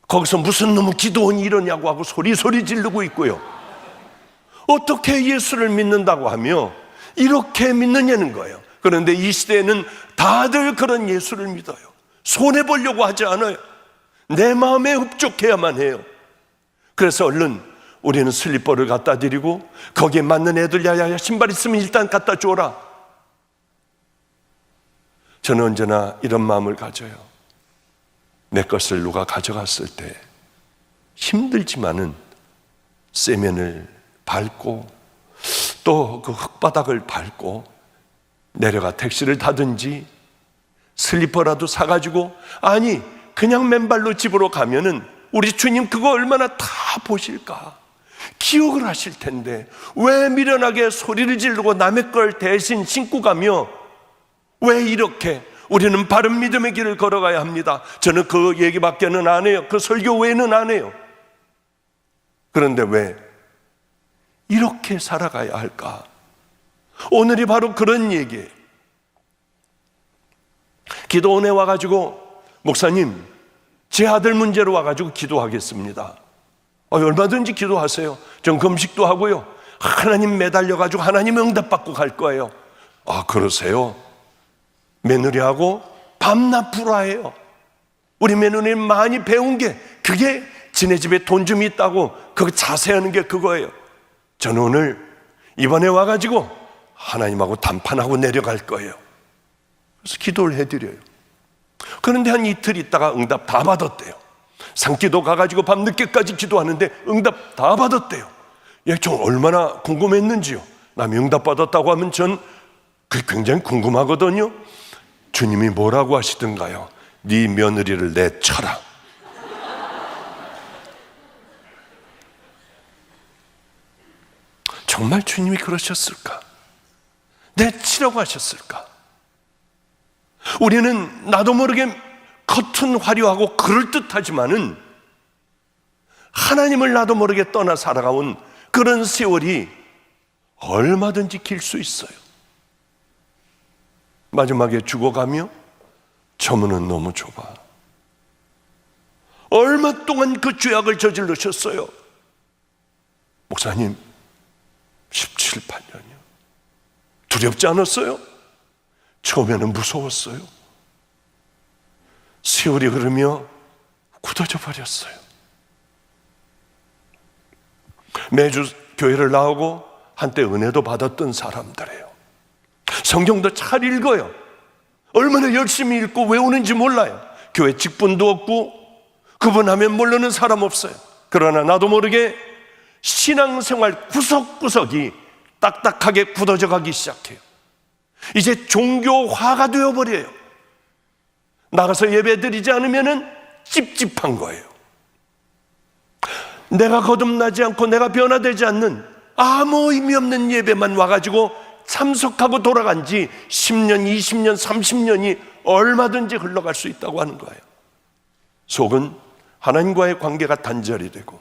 거기서 무슨 놈의 기도원이 이러냐고 하고 소리 지르고 있고요. 어떻게 예수를 믿는다고 하며 이렇게 믿느냐는 거예요. 그런데 이 시대에는 다들 그런 예수를 믿어요. 손해보려고 하지 않아요. 내 마음에 흡족해야만 해요. 그래서 얼른 우리는 슬리퍼를 갖다 드리고 거기에 맞는 애들, 야야야 신발 있으면 일단 갖다 줘라. 저는 언제나 이런 마음을 가져요. 내 것을 누가 가져갔을 때 힘들지만은 세면을 밟고 또 그 흙바닥을 밟고 내려가 택시를 타든지 슬리퍼라도 사가지고, 아니 그냥 맨발로 집으로 가면은 우리 주님 그거 얼마나 다 보실까, 기억을 하실 텐데 왜 미련하게 소리를 지르고 남의 걸 대신 신고 가며 왜 이렇게 우리는 바른 믿음의 길을 걸어가야 합니다. 저는 그 얘기밖에는 안 해요. 그 설교 외에는 안 해요. 그런데 왜 이렇게 살아가야 할까? 오늘이 바로 그런 얘기예요. 기도원에 와가지고 목사님 제 아들 문제로 와가지고 기도하겠습니다. 얼마든지 기도하세요. 전 금식도 하고요, 하나님 매달려가지고 하나님 응답받고 갈 거예요. 아 그러세요? 며느리하고 밤낮 불화해요. 우리 며느리는 많이 배운 게 그게 지네 집에 돈 좀 있다고 그거 자세하는 게 그거예요. 저는 오늘 이번에 와가지고 하나님하고 담판하고 내려갈 거예요. 그래서 기도를 해드려요. 그런데 한 이틀 있다가 응답 다 받았대요. 산기도 가가지고 밤늦게까지 기도하는데 응답 다 받았대요. 예, 좀 얼마나 궁금했는지요. 남이 응답 받았다고 하면 전 그게 굉장히 궁금하거든요. 주님이 뭐라고 하시던가요? 네 며느리를 내쳐라. 정말 주님이 그러셨을까? 내치라고 하셨을까? 우리는 나도 모르게 겉은 화려하고 그럴듯하지만은 하나님을 나도 모르게 떠나 살아가온 그런 세월이 얼마든지 길 수 있어요. 마지막에 죽어가며 저 문은 너무 좁아. 얼마 동안 그 죄악을 저지르셨어요? 목사님 17, 18년이요. 두렵지 않았어요? 처음에는 무서웠어요. 세월이 흐르며 굳어져 버렸어요. 매주 교회를 나오고 한때 은혜도 받았던 사람들이에요. 성경도 잘 읽어요. 얼마나 열심히 읽고 외우는지 몰라요. 교회 직분도 없고 그분 하면 모르는 사람 없어요. 그러나 나도 모르게 신앙생활 구석구석이 딱딱하게 굳어져 가기 시작해요. 이제 종교화가 되어버려요. 나가서 예배 드리지 않으면 찝찝한 거예요. 내가 거듭나지 않고 내가 변화되지 않는 아무 의미 없는 예배만 와가지고 참석하고 돌아간 지 10년, 20년, 30년이 얼마든지 흘러갈 수 있다고 하는 거예요. 속은 하나님과의 관계가 단절이 되고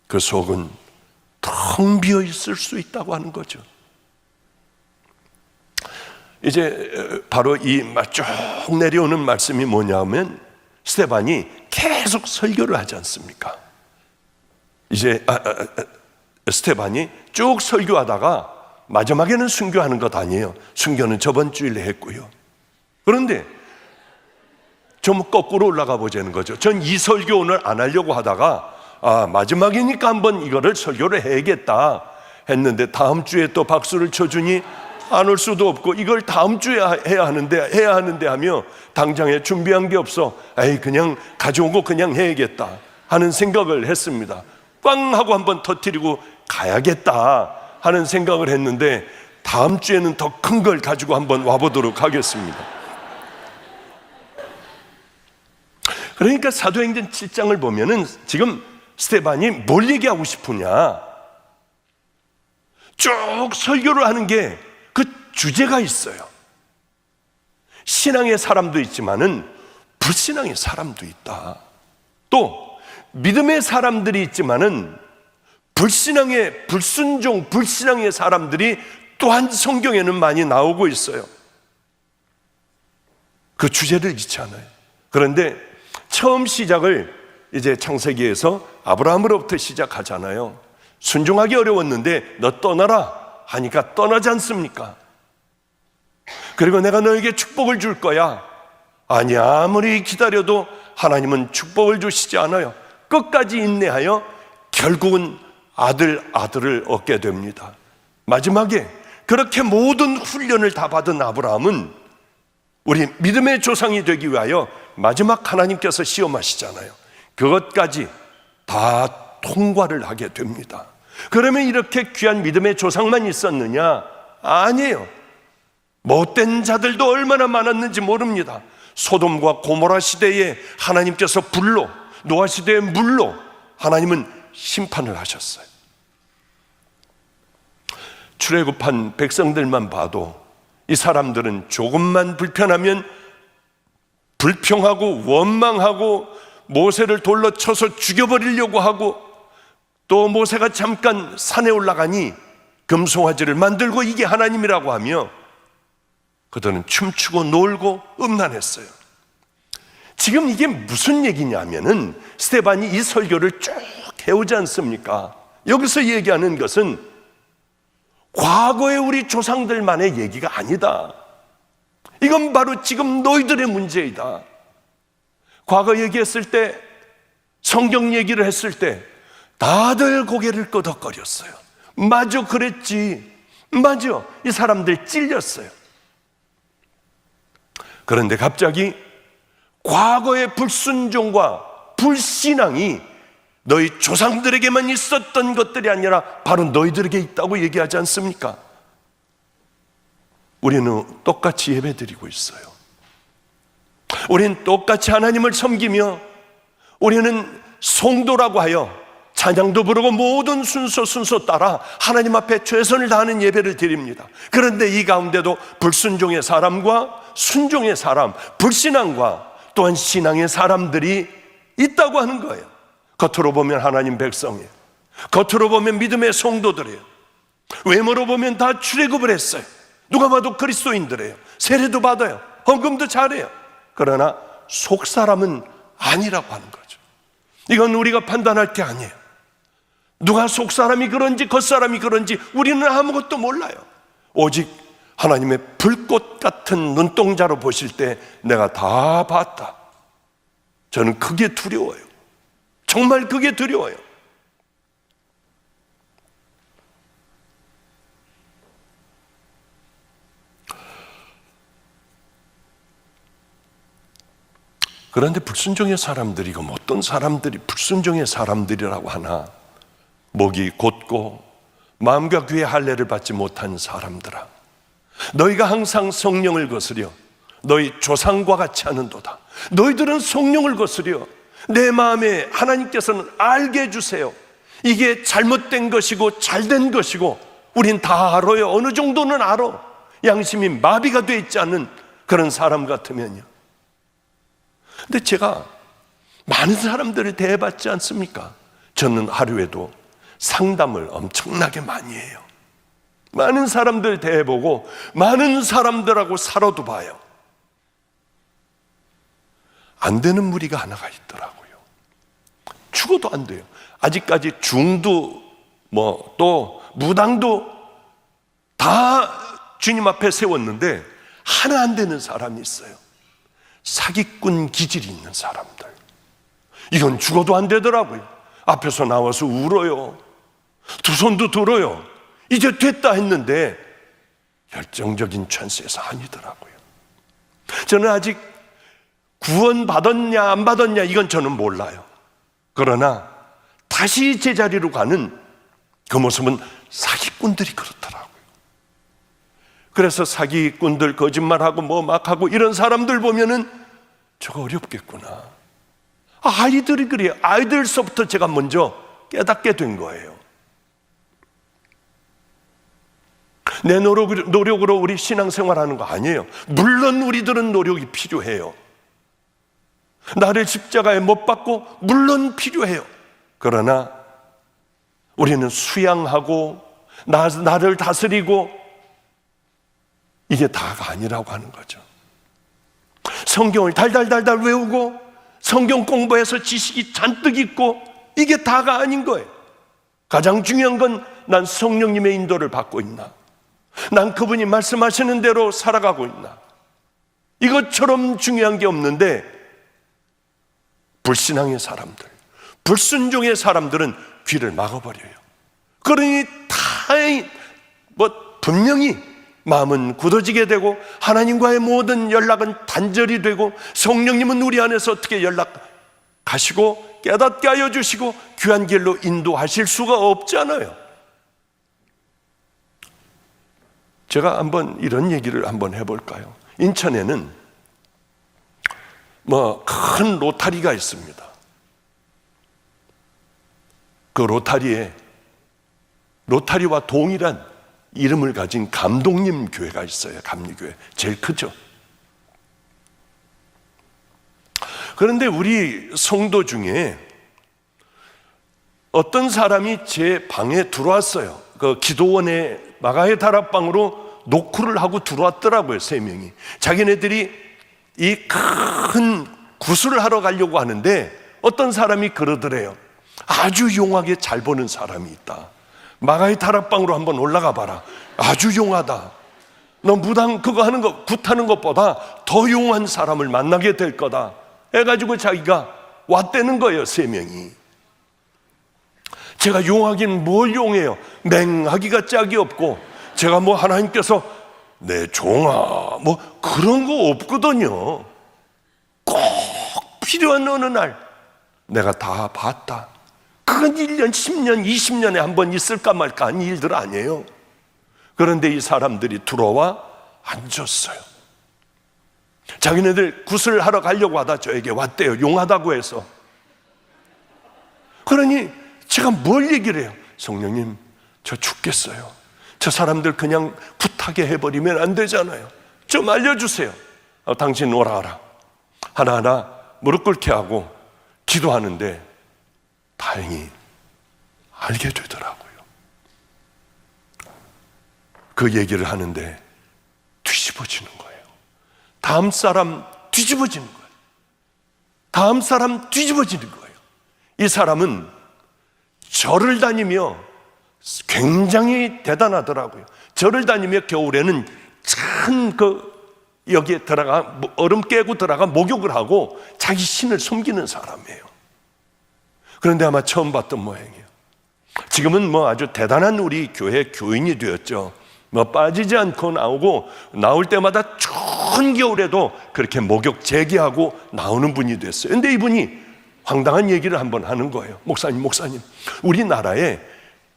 그 속은 텅 비어 있을 수 있다고 하는 거죠. 이제 바로 이 쭉 내려오는 말씀이 뭐냐면 스데반이 계속 설교를 하지 않습니까? 이제 스데반이 쭉 설교하다가 마지막에는 순교하는 것 아니에요. 순교는 저번 주일에 했고요. 그런데 좀 거꾸로 올라가 보자는 거죠. 전 이 설교 오늘 안 하려고 하다가 마지막이니까 한번 이거를 설교를 해야겠다 했는데 다음 주에 또 박수를 쳐주니 안 올 수도 없고 이걸 다음 주에 해야 하는데 하며 당장에 준비한 게 없어. 그냥 가져온 거 그냥 해야겠다 하는 생각을 했습니다. 꽝 하고 한번 터뜨리고 가야겠다 하는 생각을 했는데 다음 주에는 더 큰 걸 가지고 한번 와보도록 하겠습니다. 그러니까 사도행전 7장을 보면은 지금 스데반이 뭘 얘기하고 싶으냐, 쭉 설교를 하는 게 그 주제가 있어요. 신앙의 사람도 있지만은 불신앙의 사람도 있다. 또 믿음의 사람들이 있지만은 불신앙의 불순종, 불신앙의 사람들이 또한 성경에는 많이 나오고 있어요. 그 주제를 잃지 않아요. 그런데 처음 시작을 이제 창세기에서 아브라함으로부터 시작하잖아요. 순종하기 어려웠는데 너 떠나라 하니까 떠나지 않습니까? 그리고 내가 너에게 축복을 줄 거야. 아니, 아무리 기다려도 하나님은 축복을 주시지 않아요. 끝까지 인내하여 결국은 아들을 얻게 됩니다. 마지막에 그렇게 모든 훈련을 다 받은 아브라함은 우리 믿음의 조상이 되기 위하여 마지막 하나님께서 시험하시잖아요. 그것까지 다 통과를 하게 됩니다. 그러면 이렇게 귀한 믿음의 조상만 있었느냐? 아니에요. 못된 자들도 얼마나 많았는지 모릅니다. 소돔과 고모라 시대에 하나님께서 불로, 노아 시대의 물로 하나님은 심판을 하셨어요. 출애굽한 백성들만 봐도 이 사람들은 조금만 불편하면 불평하고 원망하고 모세를 돌로 쳐서 죽여버리려고 하고, 또 모세가 잠깐 산에 올라가니 금송아지를 만들고 이게 하나님이라고 하며 그들은 춤추고 놀고 음란했어요. 지금 이게 무슨 얘기냐면은 스데반이 이 설교를 쭉 해오지 않습니까? 여기서 얘기하는 것은 과거의 우리 조상들만의 얘기가 아니다. 이건 바로 지금 너희들의 문제이다. 과거 얘기했을 때, 성경 얘기를 했을 때 다들 고개를 끄덕거렸어요. 맞아, 그랬지. 맞아, 이 사람들 찔렸어요. 그런데 갑자기 과거의 불순종과 불신앙이 너희 조상들에게만 있었던 것들이 아니라 바로 너희들에게 있다고 얘기하지 않습니까? 우리는 똑같이 예배드리고 있어요. 우리는 똑같이 하나님을 섬기며 우리는 성도라고 하여 찬양도 부르고 모든 순서 따라 하나님 앞에 최선을 다하는 예배를 드립니다. 그런데 이 가운데도 불순종의 사람과 순종의 사람, 불신앙과 또한 신앙의 사람들이 있다고 하는 거예요. 겉으로 보면 하나님 백성이에요. 겉으로 보면 믿음의 성도들이에요. 외모로 보면 다 출애굽을 했어요. 누가 봐도 그리스도인들이에요. 세례도 받아요. 헌금도 잘해요. 그러나 속 사람은 아니라고 하는 거죠. 이건 우리가 판단할 게 아니에요. 누가 속 사람이 그런지 겉 사람이 그런지 우리는 아무것도 몰라요. 오직 하나님의 불꽃 같은 눈동자로 보실 때 내가 다 봤다. 저는 그게 두려워요. 정말 그게 두려워요. 그런데 불순종의 사람들이, 그럼 어떤 사람들이 불순종의 사람들이라고 하나? 목이 곧고 마음과 귀의 할례를 받지 못한 사람들아, 너희가 항상 성령을 거스려 너희 조상과 같이 하는도다. 너희들은 성령을 거스려 내 마음에 하나님께서는 알게 해주세요. 이게 잘못된 것이고 잘된 것이고 우린 다 알아요. 어느 정도는 알아. 양심이 마비가 돼 있지 않은 그런 사람 같으면요. 근데 제가 많은 사람들을 대해봤지 않습니까? 저는 하루에도 상담을 엄청나게 많이 해요. 많은 사람들 대해보고 많은 사람들하고 살아도 봐요. 안 되는 무리가 하나가 있더라고요. 죽어도 안 돼요. 아직까지 중도 또 무당도 다 주님 앞에 세웠는데 하나 안 되는 사람이 있어요. 사기꾼 기질이 있는 사람들. 이건 죽어도 안 되더라고요. 앞에서 나와서 울어요. 두 손도 들어요. 이제 됐다 했는데 열정적인 찬스에서 아니더라고요. 저는 아직 구원 받았냐 안 받았냐 이건 저는 몰라요. 그러나 다시 제자리로 가는 그 모습은 사기꾼들이 그렇더라고요. 그래서 사기꾼들 거짓말하고 막 하고 이런 사람들 보면은 저거 어렵겠구나. 아이들이 그래요. 아이들서부터 제가 먼저 깨닫게 된 거예요. 내 노력으로 우리 신앙생활하는 거 아니에요. 물론 우리들은 노력이 필요해요. 나를 십자가에 못 박고 물론 필요해요. 그러나 우리는 수양하고 나를 다스리고 이게 다가 아니라고 하는 거죠. 성경을 달달달달 외우고 성경 공부해서 지식이 잔뜩 있고 이게 다가 아닌 거예요. 가장 중요한 건 난 성령님의 인도를 받고 있나? 난 그분이 말씀하시는 대로 살아가고 있나? 이것처럼 중요한 게 없는데 불신앙의 사람들, 불순종의 사람들은 귀를 막아버려요. 그러니 분명히 마음은 굳어지게 되고 하나님과의 모든 연락은 단절이 되고 성령님은 우리 안에서 어떻게 연락하시고 깨닫게 하여 주시고 귀한 길로 인도하실 수가 없잖아요. 제가 한번 이런 얘기를 한번 해볼까요? 인천에는 큰 로타리가 있습니다. 그 로타리와 동일한 이름을 가진 감독님 교회가 있어요. 감리교회. 제일 크죠. 그런데 우리 성도 중에 어떤 사람이 제 방에 들어왔어요. 그 기도원의 마가의 다락방으로 노크를 하고 들어왔더라고요. 3명이. 자기네들이 이 큰 구슬을 하러 가려고 하는데 어떤 사람이 그러더래요. 아주 용하게 잘 보는 사람이 있다. 마가의 다락방으로 한번 올라가 봐라. 아주 용하다. 너 무당 그거 하는 거 굿하는 것보다 더 용한 사람을 만나게 될 거다 해가지고 자기가 왔다는 거예요. 3명이. 제가 용하긴 뭘 용해요. 맹하기가 짝이 없고 제가 하나님께서 내 종아 그런 거 없거든요. 꼭 필요한 어느 날 내가 다 봤다. 그건 1년, 10년, 20년에 한 번 있을까 말까 한 일들 아니에요. 그런데 이 사람들이 들어와 앉았어요. 자기네들 구슬하러 가려고 하다 저에게 왔대요. 용하다고 해서. 그러니 제가 뭘 얘기를 해요? 성령님, 저 죽겠어요. 저 사람들 그냥 굿하게 해버리면 안 되잖아요. 좀 알려주세요. 당신 오라하라. 하나하나 무릎 꿇게 하고 기도하는데 다행히 알게 되더라고요. 그 얘기를 하는데 뒤집어지는 거예요. 다음 사람 뒤집어지는 거예요. 다음 사람 뒤집어지는 거예요. 이 사람은 절을 다니며 굉장히 대단하더라고요. 절을 다니며 겨울에는 참 여기에 들어가 얼음 깨고 들어가 목욕을 하고 자기 신을 섬기는 사람이에요. 그런데 아마 처음 봤던 모양이에요. 지금은 아주 대단한 우리 교회 교인이 되었죠. 빠지지 않고 나오고 나올 때마다 추운 겨울에도 그렇게 목욕 재개하고 나오는 분이 됐어요. 그런데 이분이 황당한 얘기를 한번 하는 거예요. 목사님, 우리나라에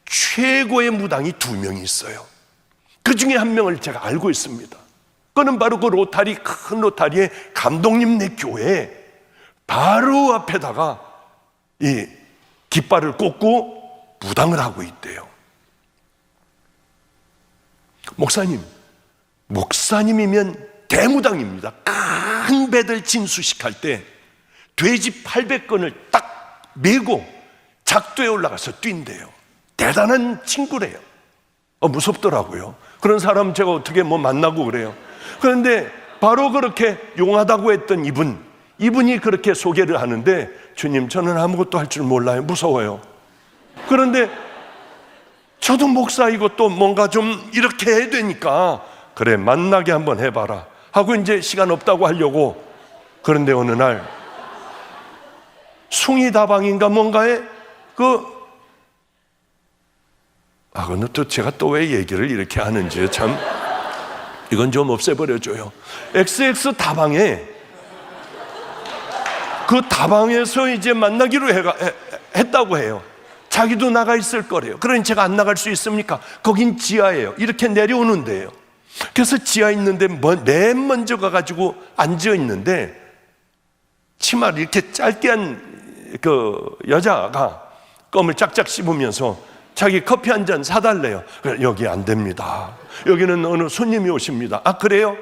최고의 무당이 2명이 있어요. 그 중에 한 명을 제가 알고 있습니다. 그는 바로 그 큰 로타리의 감독님네 교회에 바로 앞에다가 이 깃발을 꽂고 무당을 하고 있대요. 목사님이면 대무당입니다. 큰 배들 진수식할 때 돼지 800건을 딱 메고 작도에 올라가서 뛴대요. 대단한 친구래요. 무섭더라고요. 그런 사람 제가 어떻게 만나고 그래요. 그런데 바로 그렇게 용하다고 했던 이분이 그렇게 소개를 하는데 주님, 저는 아무것도 할 줄 몰라요. 무서워요. 그런데 저도 목사이고 또 뭔가 좀 이렇게 해야 되니까 그래, 만나게 한번 해봐라 하고 이제 시간 없다고 하려고. 그런데 어느 날 숭이다방인가 뭔가에 근데 또 제가 또 왜 얘기를 이렇게 하는지 참 이건 좀 없애버려줘요. XX 다방에 그 다방에서 이제 만나기로 했다고 해요. 자기도 나가 있을 거래요. 그러니 제가 안 나갈 수 있습니까? 거긴 지하예요. 이렇게 내려오는 데예요. 그래서 지하에 있는데 맨 먼저 가가지고 앉아 있는데 치마를 이렇게 짧게 한 그 여자가 껌을 짝짝 씹으면서 자기 커피 한 잔 사달래요. 여기 안 됩니다. 여기는 어느 손님이 오십니다. 아, 그래요?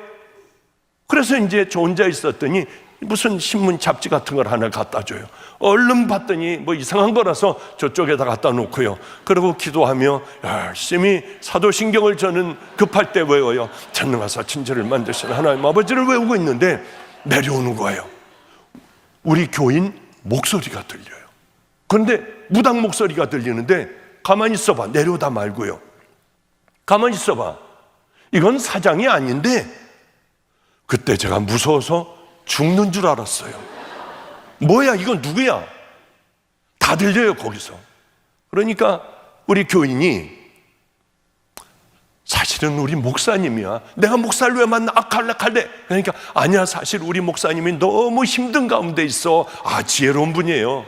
그래서 이제 저 혼자 있었더니 무슨 신문 잡지 같은 걸 하나 갖다 줘요. 얼른 봤더니 이상한 거라서 저쪽에다 갖다 놓고요. 그리고 기도하며 열심히 사도신경을 저는 급할 때 외워요. 전능하사 친절을 만드시는 하나님 아버지를 외우고 있는데 내려오는 거예요. 우리 교인 목소리가 들려요. 그런데 무당 목소리가 들리는데 가만히 있어봐. 내려오다 말고요. 가만히 있어봐. 이건 사장이 아닌데. 그때 제가 무서워서 죽는 줄 알았어요. 뭐야, 이건 누구야? 다 들려요, 거기서. 그러니까 우리 교인이, 사실은 우리 목사님이야. 내가 목사를 왜 만나? 갈래. 그러니까 아니야, 사실 우리 목사님이 너무 힘든 가운데 있어. 지혜로운 분이에요.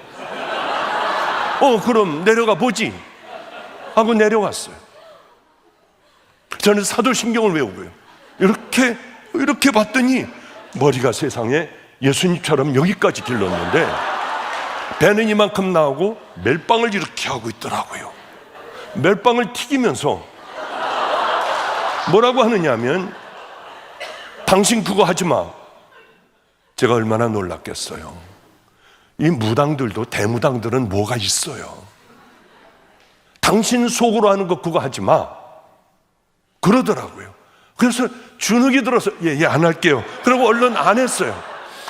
그럼 내려가 보지 하고 내려갔어요. 저는 사도신경을 외우고요. 이렇게 봤더니 머리가 세상에 예수님처럼 여기까지 길렀는데 배는 이만큼 나오고 멜빵을 이렇게 하고 있더라고요. 멜빵을 튀기면서 뭐라고 하느냐면, 당신 그거 하지 마. 제가 얼마나 놀랐겠어요. 이 무당들도, 대무당들은 뭐가 있어요. 당신 속으로 하는 거 그거 하지 마 그러더라고요. 그래서 주눅이 들어서 안 할게요. 그리고 얼른 안 했어요.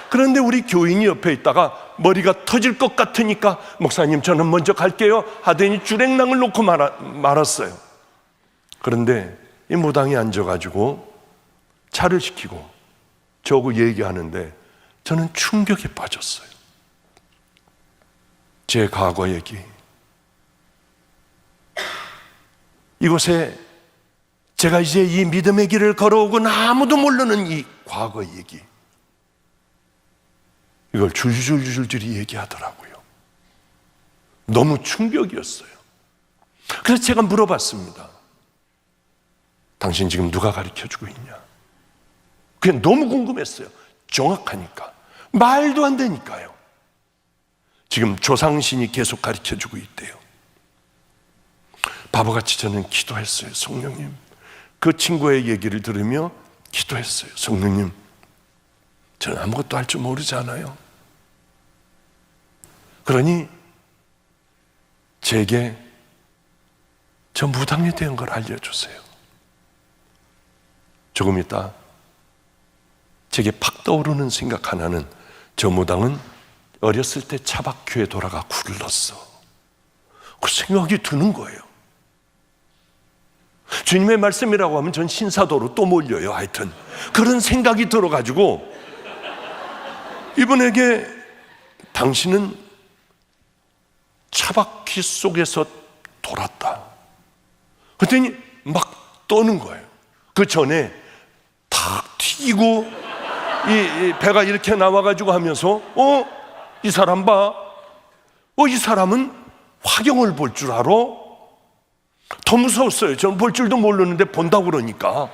그런데 우리 교인이 옆에 있다가 머리가 터질 것 같으니까, 목사님 저는 먼저 갈게요 하더니 주랭랑을 놓고 말았어요. 그런데 이 무당이 앉아가지고 차를 시키고 저하고 얘기하는데 저는 충격에 빠졌어요. 제 과거 얘기, 이곳에 제가 이제 이 믿음의 길을 걸어오고 아무도 모르는 이 과거 얘기, 이걸 줄줄줄줄이 얘기하더라고요. 너무 충격이었어요. 그래서 제가 물어봤습니다. 당신 지금 누가 가르쳐주고 있냐? 그게 너무 궁금했어요. 정확하니까. 말도 안 되니까요. 지금 조상신이 계속 가르쳐주고 있대요. 바보같이 저는 기도했어요. 성령님, 그 친구의 얘기를 들으며 기도했어요. 성령님, 저는 아무것도 할 줄 모르잖아요. 그러니 제게 저 무당에 대한 걸 알려주세요. 조금 있다 제게 팍 떠오르는 생각 하나는, 저 무당은 어렸을 때 차박교에 돌아가 굴렀어. 그 생각이 드는 거예요. 주님의 말씀이라고 하면 전 신사도로 또 몰려요. 하여튼 그런 생각이 들어가지고 이분에게, 당신은 차바퀴 속에서 돌았다. 그랬더니 막 떠는 거예요. 그 전에 탁 튀기고 이 배가 이렇게 나와가지고 하면서 이 사람 봐. 이 사람은 화경을 볼 줄 알아? 더 무서웠어요. 저는 볼 줄도 모르는데 본다고 그러니까.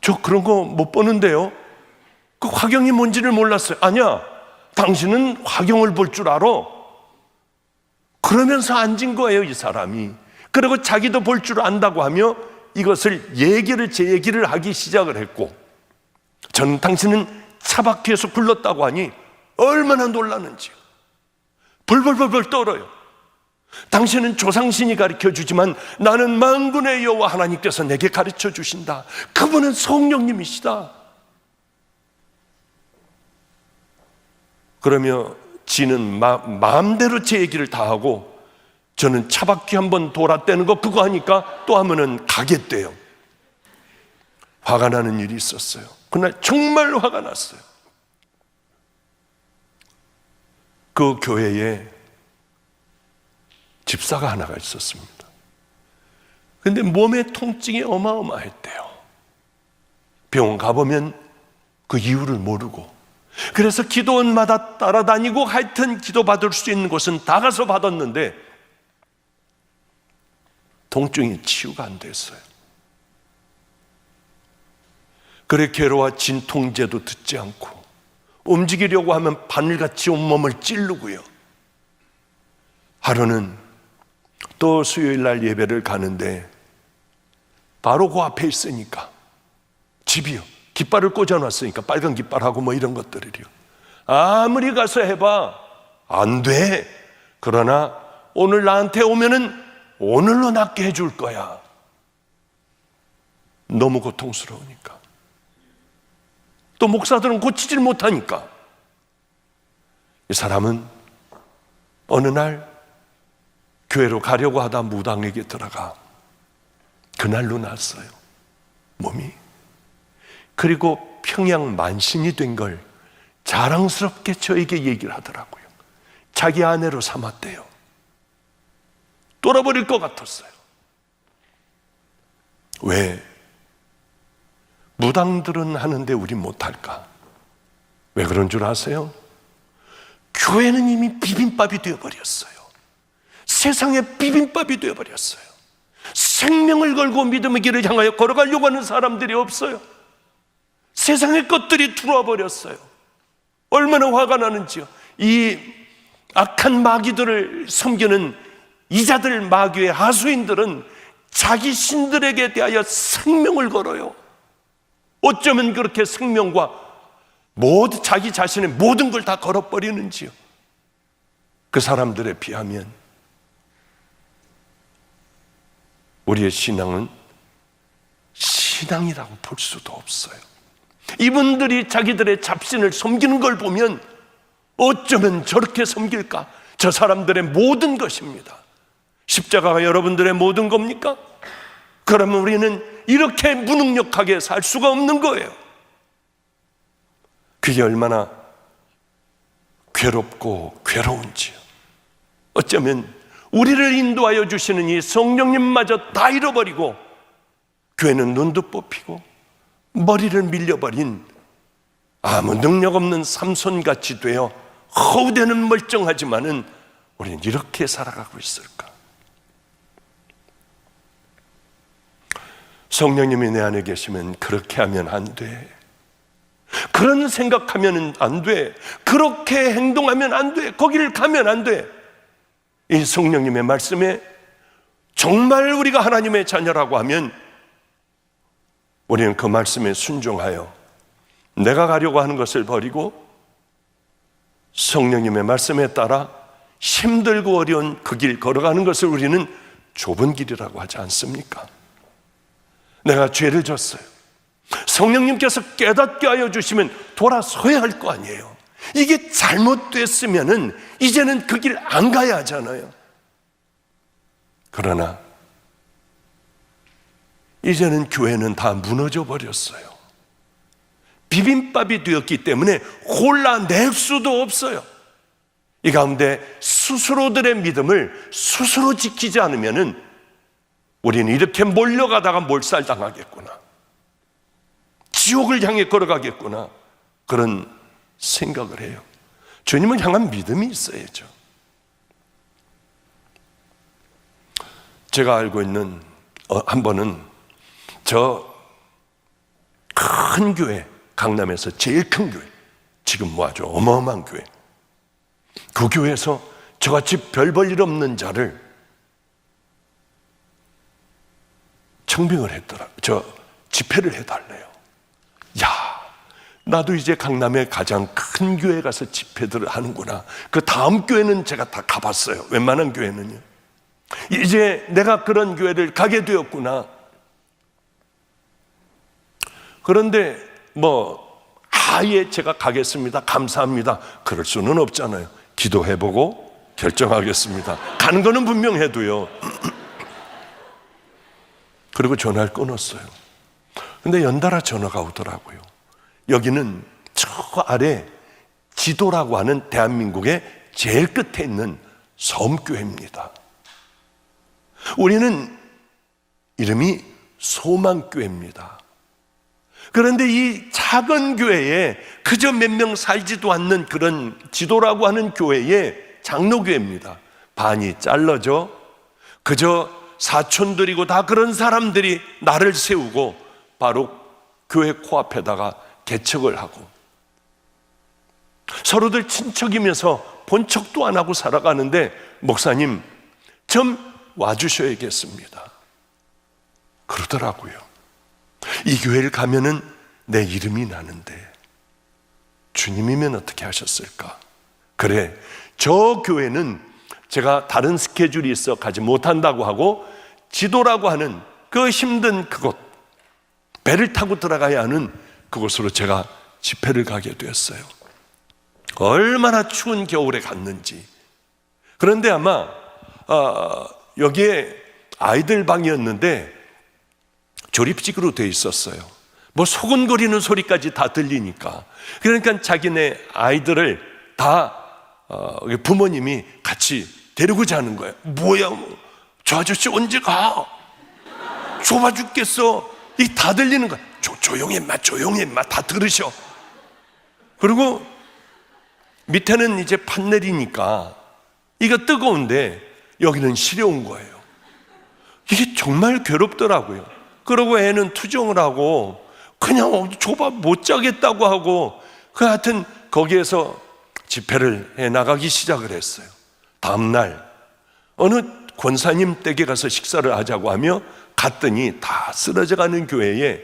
저 그런 거 못 보는데요. 그 화경이 뭔지를 몰랐어요. 아니야, 당신은 화경을 볼 줄 알아. 그러면서 앉은 거예요, 이 사람이. 그리고 자기도 볼 줄 안다고 하며 이것을 제 얘기를 하기 시작을 했고, 저는 당신은 차바퀴에서 굴렀다고 하니 얼마나 놀랐는지 벌벌벌벌 떨어요. 당신은 조상신이 가르쳐 주지만 나는 만군의 여호와 하나님께서 내게 가르쳐 주신다. 그분은 성령님이시다. 그러며 지는 마음대로 제 얘기를 다 하고, 저는 차바퀴 한번 돌았다는 거 그거 하니까 또 하면은 가겠대요. 화가 나는 일이 있었어요. 그날 정말 화가 났어요. 그 교회에 집사가 하나가 있었습니다. 근데 몸에 통증이 어마어마했대요. 병원 가보면 그 이유를 모르고, 그래서 기도원마다 따라다니고 하여튼 기도받을 수 있는 곳은 다 가서 받았는데 통증이 치유가 안 됐어요. 그래 괴로워 진통제도 듣지 않고 움직이려고 하면 바늘같이 온몸을 찌르고요. 하루는 또 수요일 날 예배를 가는데 바로 그 앞에 있으니까, 집이요, 깃발을 꽂아놨으니까 빨간 깃발하고 뭐 이런 것들이요. 아무리 가서 해봐 안 돼. 그러나 오늘 나한테 오면은 오늘로 낫게 해줄 거야. 너무 고통스러우니까. 또 목사들은 고치질 못하니까. 이 사람은 어느 날 교회로 가려고 하다 무당에게 들어가 그날로 났어요, 몸이. 그리고 평양 만신이 된 걸 자랑스럽게 저에게 얘기를 하더라고요. 자기 아내로 삼았대요. 돌아버릴 것 같았어요. 왜? 무당들은 하는데 우리 못할까? 왜 그런 줄 아세요? 교회는 이미 비빔밥이 되어버렸어요. 세상에 비빔밥이 되어버렸어요. 생명을 걸고 믿음의 길을 향하여 걸어가려고 하는 사람들이 없어요. 세상의 것들이 들어와 버렸어요. 얼마나 화가 나는지요. 이 악한 마귀들을 섬기는 이자들, 마귀의 하수인들은 자기 신들에게 대하여 생명을 걸어요. 어쩌면 그렇게 생명과 자기 자신의 모든 걸 다 걸어버리는지요. 그 사람들에 비하면 우리의 신앙은 신앙이라고 볼 수도 없어요. 이분들이 자기들의 잡신을 섬기는 걸 보면 어쩌면 저렇게 섬길까? 저 사람들의 모든 것입니다. 십자가가 여러분들의 모든 겁니까? 그러면 우리는 이렇게 무능력하게 살 수가 없는 거예요. 그게 얼마나 괴롭고 괴로운지요. 어쩌면 우리를 인도하여 주시는 이 성령님마저 다 잃어버리고 교회는 눈도 뽑히고 머리를 밀려버린 아무 능력 없는 삼손같이 되어 허우대는 멀쩡하지만은 우리는 이렇게 살아가고 있을까? 성령님이 내 안에 계시면 그렇게 하면 안 돼. 그런 생각하면 안 돼. 그렇게 행동하면 안 돼. 거기를 가면 안 돼. 이 성령님의 말씀에 정말 우리가 하나님의 자녀라고 하면 우리는 그 말씀에 순종하여 내가 가려고 하는 것을 버리고 성령님의 말씀에 따라 힘들고 어려운 그 길 걸어가는 것을 우리는 좁은 길이라고 하지 않습니까? 내가 죄를 졌어요. 성령님께서 깨닫게 하여 주시면 돌아서야 할 거 아니에요. 이게 잘못됐으면은 이제는 그 길 안 가야 하잖아요. 그러나 이제는 교회는 다 무너져 버렸어요. 비빔밥이 되었기 때문에 골라낼 수도 없어요. 이 가운데 스스로들의 믿음을 스스로 지키지 않으면은 우리는 이렇게 몰려가다가 몰살당하겠구나, 지옥을 향해 걸어가겠구나, 그런 생각을 해요. 주님을 향한 믿음이 있어야죠. 제가 알고 있는 한 번은 저 큰 교회, 강남에서 제일 큰 교회, 지금 뭐 아주 어마어마한 교회, 그 교회에서 저같이 별 볼 일 없는 자를 청빙을 했더라. 저 집회를 해달래요. 야, 나도 이제 강남의 가장 큰 교회 가서 집회들을 하는구나. 그 다음 교회는 제가 다 가봤어요. 웬만한 교회는요. 이제 내가 그런 교회를 가게 되었구나. 그런데 아예 제가 가겠습니다, 감사합니다, 그럴 수는 없잖아요. 기도해보고 결정하겠습니다. 가는 거는 분명해도요. 그리고 전화를 끊었어요. 근데 연달아 전화가 오더라고요. 여기는 저 아래 지도라고 하는 대한민국의 제일 끝에 있는 섬교회입니다. 우리는 이름이 소망교회입니다. 그런데 이 작은 교회에 그저 몇 명 살지도 않는 그런 지도라고 하는 교회의 장로교회입니다. 반이 잘라져 그저 사촌들이고 다 그런 사람들이 나를 세우고 바로 교회 코앞에다가 개척을 하고 서로들 친척이면서 본 척도 안 하고 살아가는데, 목사님 좀 와주셔야겠습니다 그러더라고요. 이 교회를 가면은 내 이름이 나는데 주님이면 어떻게 하셨을까? 그래, 저 교회는 제가 다른 스케줄이 있어 가지 못한다고 하고 지도라고 하는 그 힘든 그곳, 배를 타고 들어가야 하는 그곳으로 제가 집회를 가게 되었어요. 얼마나 추운 겨울에 갔는지. 그런데 아마 여기에 아이들 방이었는데 조립식으로 돼 있었어요. 뭐 소곤거리는 소리까지 다 들리니까. 그러니까 자기네 아이들을 다 부모님이 같이 데리고 자는 거예요. 뭐야, 저 아저씨 언제 가? 좁아 죽겠어. 이게 다 들리는 거야. 조용히 임마, 조용히 임마, 다 들으셔. 그리고 밑에는 이제 판넬이니까 이거 뜨거운데 여기는 시려운 거예요. 이게 정말 괴롭더라고요. 그러고 애는 투정을 하고 그냥 좁아 못 자겠다고 하고 하여튼 거기에서 집회를 해 나가기 시작을 했어요. 다음날 어느 권사님 댁에 가서 식사를 하자고 하며 갔더니 다 쓰러져가는 교회에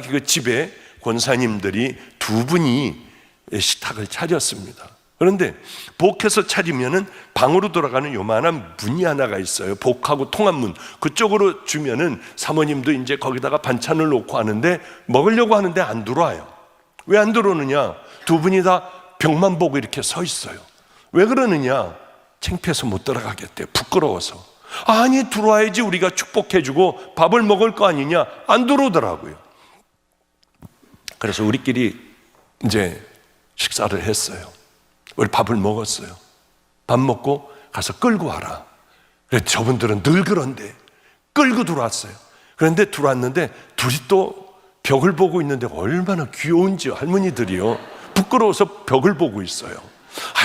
그 집에 권사님들이 두 분이 식탁을 차렸습니다. 그런데 복해서 차리면은 방으로 돌아가는 요만한 문이 하나가 있어요. 복하고 통한 문. 그쪽으로 주면은 사모님도 이제 거기다가 반찬을 놓고 하는데 먹으려고 하는데 안 들어와요. 왜 안 들어오느냐? 두 분이 다 벽만 보고 이렇게 서 있어요. 왜 그러느냐? 창피해서 못 들어가겠대요. 부끄러워서. 아니 들어와야지 우리가 축복해주고 밥을 먹을 거 아니냐? 안 들어오더라고요. 그래서 우리끼리 이제 식사를 했어요. 우리 밥을 먹었어요. 밥 먹고 가서 끌고 와라. 그래서 저분들은 늘 그런데 끌고 들어왔어요. 그런데 들어왔는데 둘이 또 벽을 보고 있는데 얼마나 귀여운지요. 할머니들이요. 부끄러워서 벽을 보고 있어요.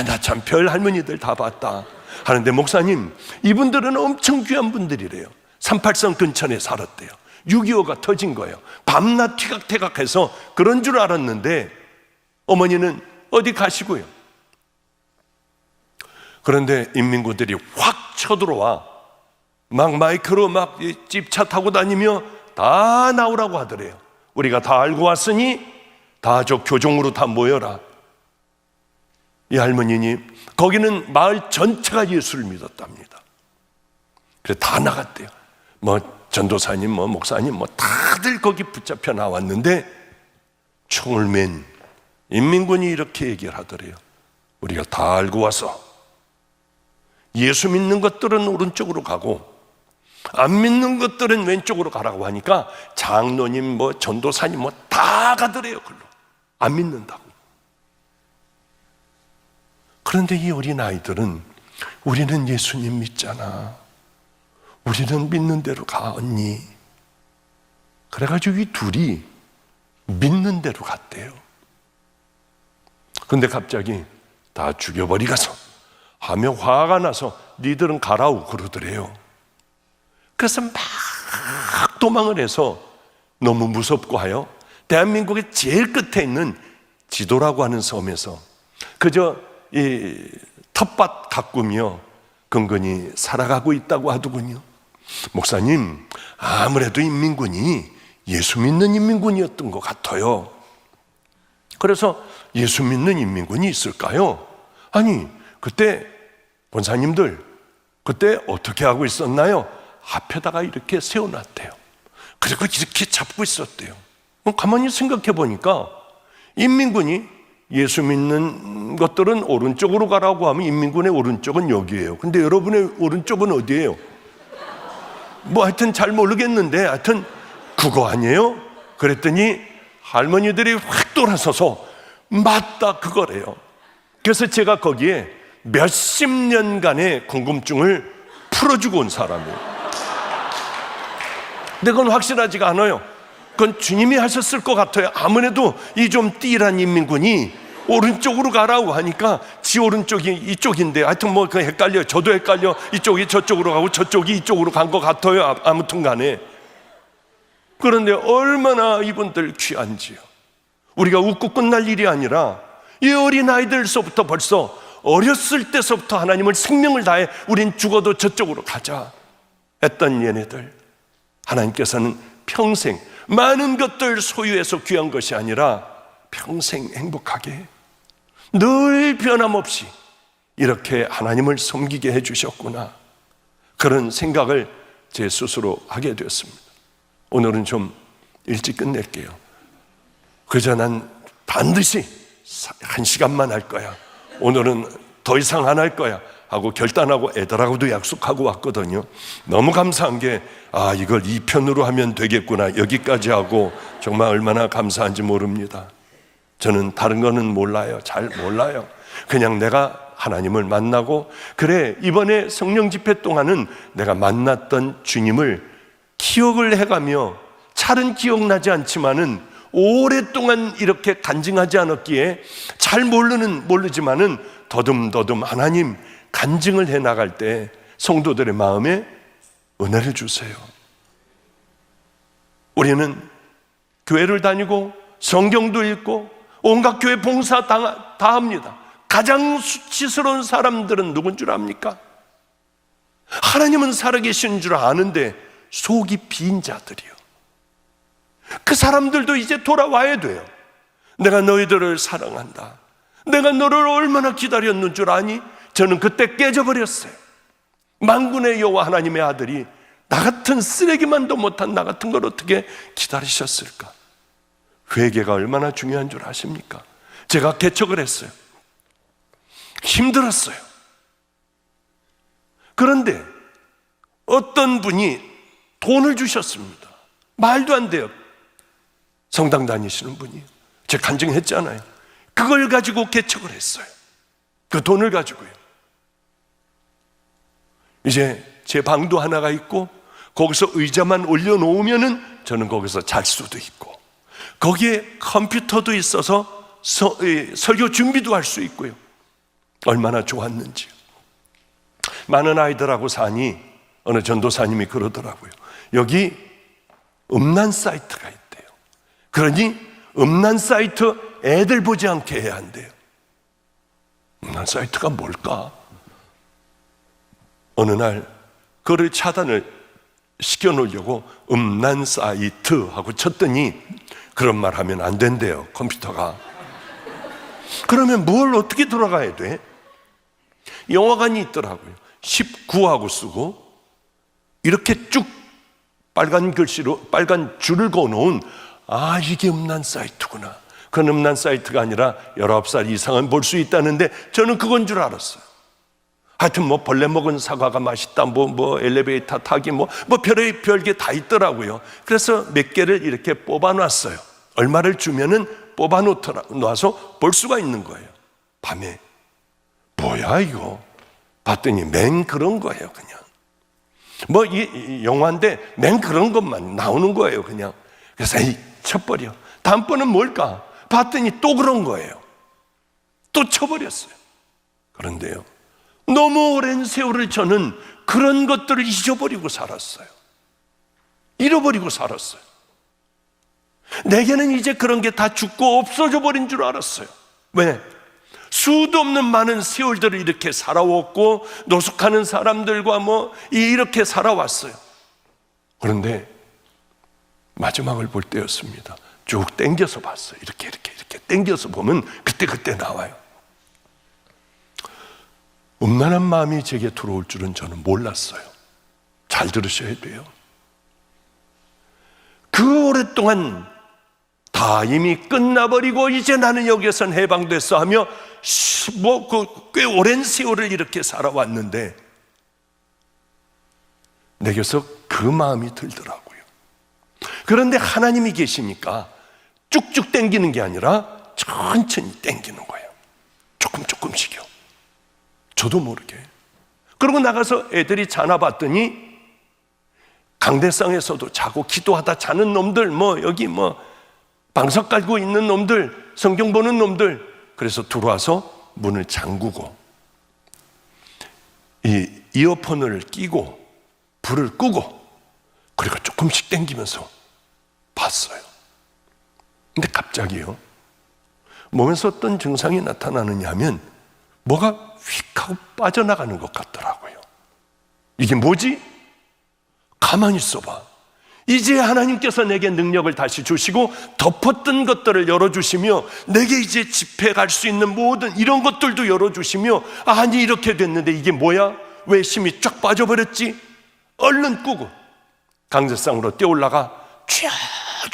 나 참 별 할머니들 다 봤다 하는데 목사님, 이분들은 엄청 귀한 분들이래요. 383 근처에 살았대요. 6.25가 터진 거예요. 밤낮 티각태각해서 그런 줄 알았는데 어머니는 어디 가시고요. 그런데 인민군들이 확 쳐들어와 막 마이크로 막 집차 타고 다니며 다 나오라고 하더래요. 우리가 다 알고 왔으니 다 저 교종으로 다 모여라. 이 할머니니 거기는 마을 전체가 예수를 믿었답니다. 그래서 다 나갔대요. 뭐 전도사님, 뭐 목사님, 뭐 다들 거기 붙잡혀 나왔는데 총을 맨 인민군이 이렇게 얘기를 하더래요. 우리가 다 알고 와서 예수 믿는 것들은 오른쪽으로 가고 안 믿는 것들은 왼쪽으로 가라고 하니까 장로님, 뭐 전도사님 뭐 다 가더래요. 글로 안 믿는다고. 그런데 이 어린 아이들은 우리는 예수님 믿잖아. 우리는 믿는 대로 가 언니. 그래가지고 이 둘이 믿는 대로 갔대요. 그런데 갑자기 다 죽여버리가서 하며 화가 나서 니들은 가라고 그러더래요. 그래서 막 도망을 해서 너무 무섭고 하여 대한민국의 제일 끝에 있는 지도라고 하는 섬에서 그저 이 텃밭 가꾸며 근근히 살아가고 있다고 하더군요. 목사님, 아무래도 인민군이 예수 믿는 인민군이었던 것 같아요. 그래서 예수 믿는 인민군이 있을까요? 아니, 그때 권사님들 그때 어떻게 하고 있었나요? 앞에다가 이렇게 세워놨대요. 그리고 이렇게 잡고 있었대요. 가만히 생각해 보니까 인민군이 예수 믿는 것들은 오른쪽으로 가라고 하면 인민군의 오른쪽은 여기예요. 근데 여러분의 오른쪽은 어디예요? 뭐 하여튼 잘 모르겠는데 하여튼 그거 아니에요? 그랬더니 할머니들이 확 돌아서서 맞다 그거래요. 그래서 제가 거기에 몇십 년간의 궁금증을 풀어주고 온 사람이에요. 근데 그건 확실하지가 않아요. 그건 주님이 하셨을 것 같아요. 아무래도 이 좀 띠란 인민군이 오른쪽으로 가라고 하니까 지 오른쪽이 이쪽인데 하여튼 뭐 그 헷갈려요. 저도 헷갈려. 이쪽이 저쪽으로 가고 저쪽이 이쪽으로 간 것 같아요. 아무튼 간에. 그런데 얼마나 이분들 귀한지요. 우리가 웃고 끝날 일이 아니라 이 어린아이들서부터 벌써 어렸을 때서부터 하나님을 생명을 다해 우린 죽어도 저쪽으로 가자 했던 얘네들, 하나님께서는 평생 많은 것들 소유해서 귀한 것이 아니라 평생 행복하게 늘 변함없이 이렇게 하나님을 섬기게 해주셨구나, 그런 생각을 제 스스로 하게 되었습니다. 오늘은 좀 일찍 끝낼게요. 그저 난 반드시 1시간만 할 거야. 오늘은 더 이상 안 할 거야 하고 결단하고 애들하고도 약속하고 왔거든요. 너무 감사한 게 이걸 2편으로 하면 되겠구나, 여기까지 하고 정말 얼마나 감사한지 모릅니다. 저는 다른 거는 몰라요. 잘 몰라요. 그냥 내가 하나님을 만나고, 그래, 이번에 성령 집회 동안은 내가 만났던 주님을 기억을 해가며, 잘은 기억나지 않지만은 오랫동안 이렇게 간증하지 않았기에 잘 모르지만은 더듬더듬 하나님 간증을 해 나갈 때 성도들의 마음에 은혜를 주세요. 우리는 교회를 다니고 성경도 읽고 온갖 교회 봉사 다 합니다. 가장 수치스러운 사람들은 누군 줄 압니까? 하나님은 살아계신 줄 아는데 속이 빈 자들이요. 그 사람들도 이제 돌아와야 돼요. 내가 너희들을 사랑한다, 내가 너를 얼마나 기다렸는 줄 아니? 저는 그때 깨져버렸어요. 만군의 여호와 하나님의 아들이 나 같은 쓰레기만도 못한 나 같은 걸 어떻게 기다리셨을까? 회개가 얼마나 중요한 줄 아십니까? 제가 개척을 했어요. 힘들었어요. 그런데 어떤 분이 돈을 주셨습니다. 말도 안 돼요. 성당 다니시는 분이. 제가 간증했잖아요. 그걸 가지고 개척을 했어요. 그 돈을 가지고요. 이제 제 방도 하나가 있고 거기서 의자만 올려놓으면은 저는 거기서 잘 수도 있고, 거기에 컴퓨터도 있어서 설교 준비도 할 수 있고요. 얼마나 좋았는지요. 많은 아이들하고 사니 어느 전도사님이 그러더라고요. 여기 음란 사이트가 있대요. 그러니 음란 사이트 애들 보지 않게 해야 한대요. 음란 사이트가 뭘까? 어느 날 그를 차단을 시켜놓으려고 음란 사이트 하고 쳤더니 그런 말 하면 안 된대요, 컴퓨터가. 그러면 뭘 어떻게 들어가야 돼? 영화관이 있더라고요. 19하고 쓰고 이렇게 쭉 빨간 글씨로 빨간 줄을 그어놓은, 이게 음란 사이트구나. 그건 음란 사이트가 아니라 19살 이상은 볼 수 있다는데 저는 그건 줄 알았어요. 하여튼 뭐 벌레 먹은 사과가 맛있다, 뭐 엘리베이터 타기, 뭐 별게 다 있더라고요. 그래서 몇 개를 이렇게 뽑아놨어요. 얼마를 주면은 뽑아놔서 볼 수가 있는 거예요. 밤에. 뭐야 이거? 봤더니 맨 그런 거예요. 그냥 이 영화인데 맨 그런 것만 나오는 거예요. 그냥. 그래서 쳐버려. 다음번은 뭘까? 봤더니 또 그런 거예요. 또 쳐버렸어요. 그런데요, 너무 오랜 세월을 저는 그런 것들을 잊어버리고 살았어요. 잃어버리고 살았어요. 내게는 이제 그런 게 다 죽고 없어져 버린 줄 알았어요. 왜? 수도 없는 많은 세월들을 이렇게 살아왔고 노숙하는 사람들과 이렇게 살아왔어요. 그런데 마지막을 볼 때였습니다. 쭉 땡겨서 봤어요. 이렇게 땡겨서 보면 그때 나와요. 음란한 마음이 제게 들어올 줄은 저는 몰랐어요. 잘 들으셔야 돼요. 그 오랫동안 다 이미 끝나버리고 이제 나는 여기에선 해방됐어 하며 꽤 오랜 세월을 이렇게 살아왔는데 내게서 그 마음이 들더라고요. 그런데 하나님이 계시니까 쭉쭉 땡기는 게 아니라 천천히 땡기는 거예요. 조금씩요. 저도 모르게. 그러고 나가서 애들이 자나 봤더니 강대상에서도 자고 기도하다 자는 놈들, 여기 방석 깔고 있는 놈들, 성경 보는 놈들. 그래서 들어와서 문을 잠그고 이 이어폰을 끼고 불을 끄고 그리고 조금씩 땡기면서 봤어요. 근데 갑자기요, 몸에서 어떤 증상이 나타나느냐 하면 뭐가 휙 하고 빠져나가는 것 같더라고요. 이게 뭐지? 가만히 있어봐. 이제 하나님께서 내게 능력을 다시 주시고 덮었던 것들을 열어주시며 내게 이제 집회 갈 수 있는 모든 이런 것들도 열어주시며, 아니 이렇게 됐는데 이게 뭐야? 왜 힘이 쫙 빠져버렸지? 얼른 끄고 강제상으로 뛰어올라가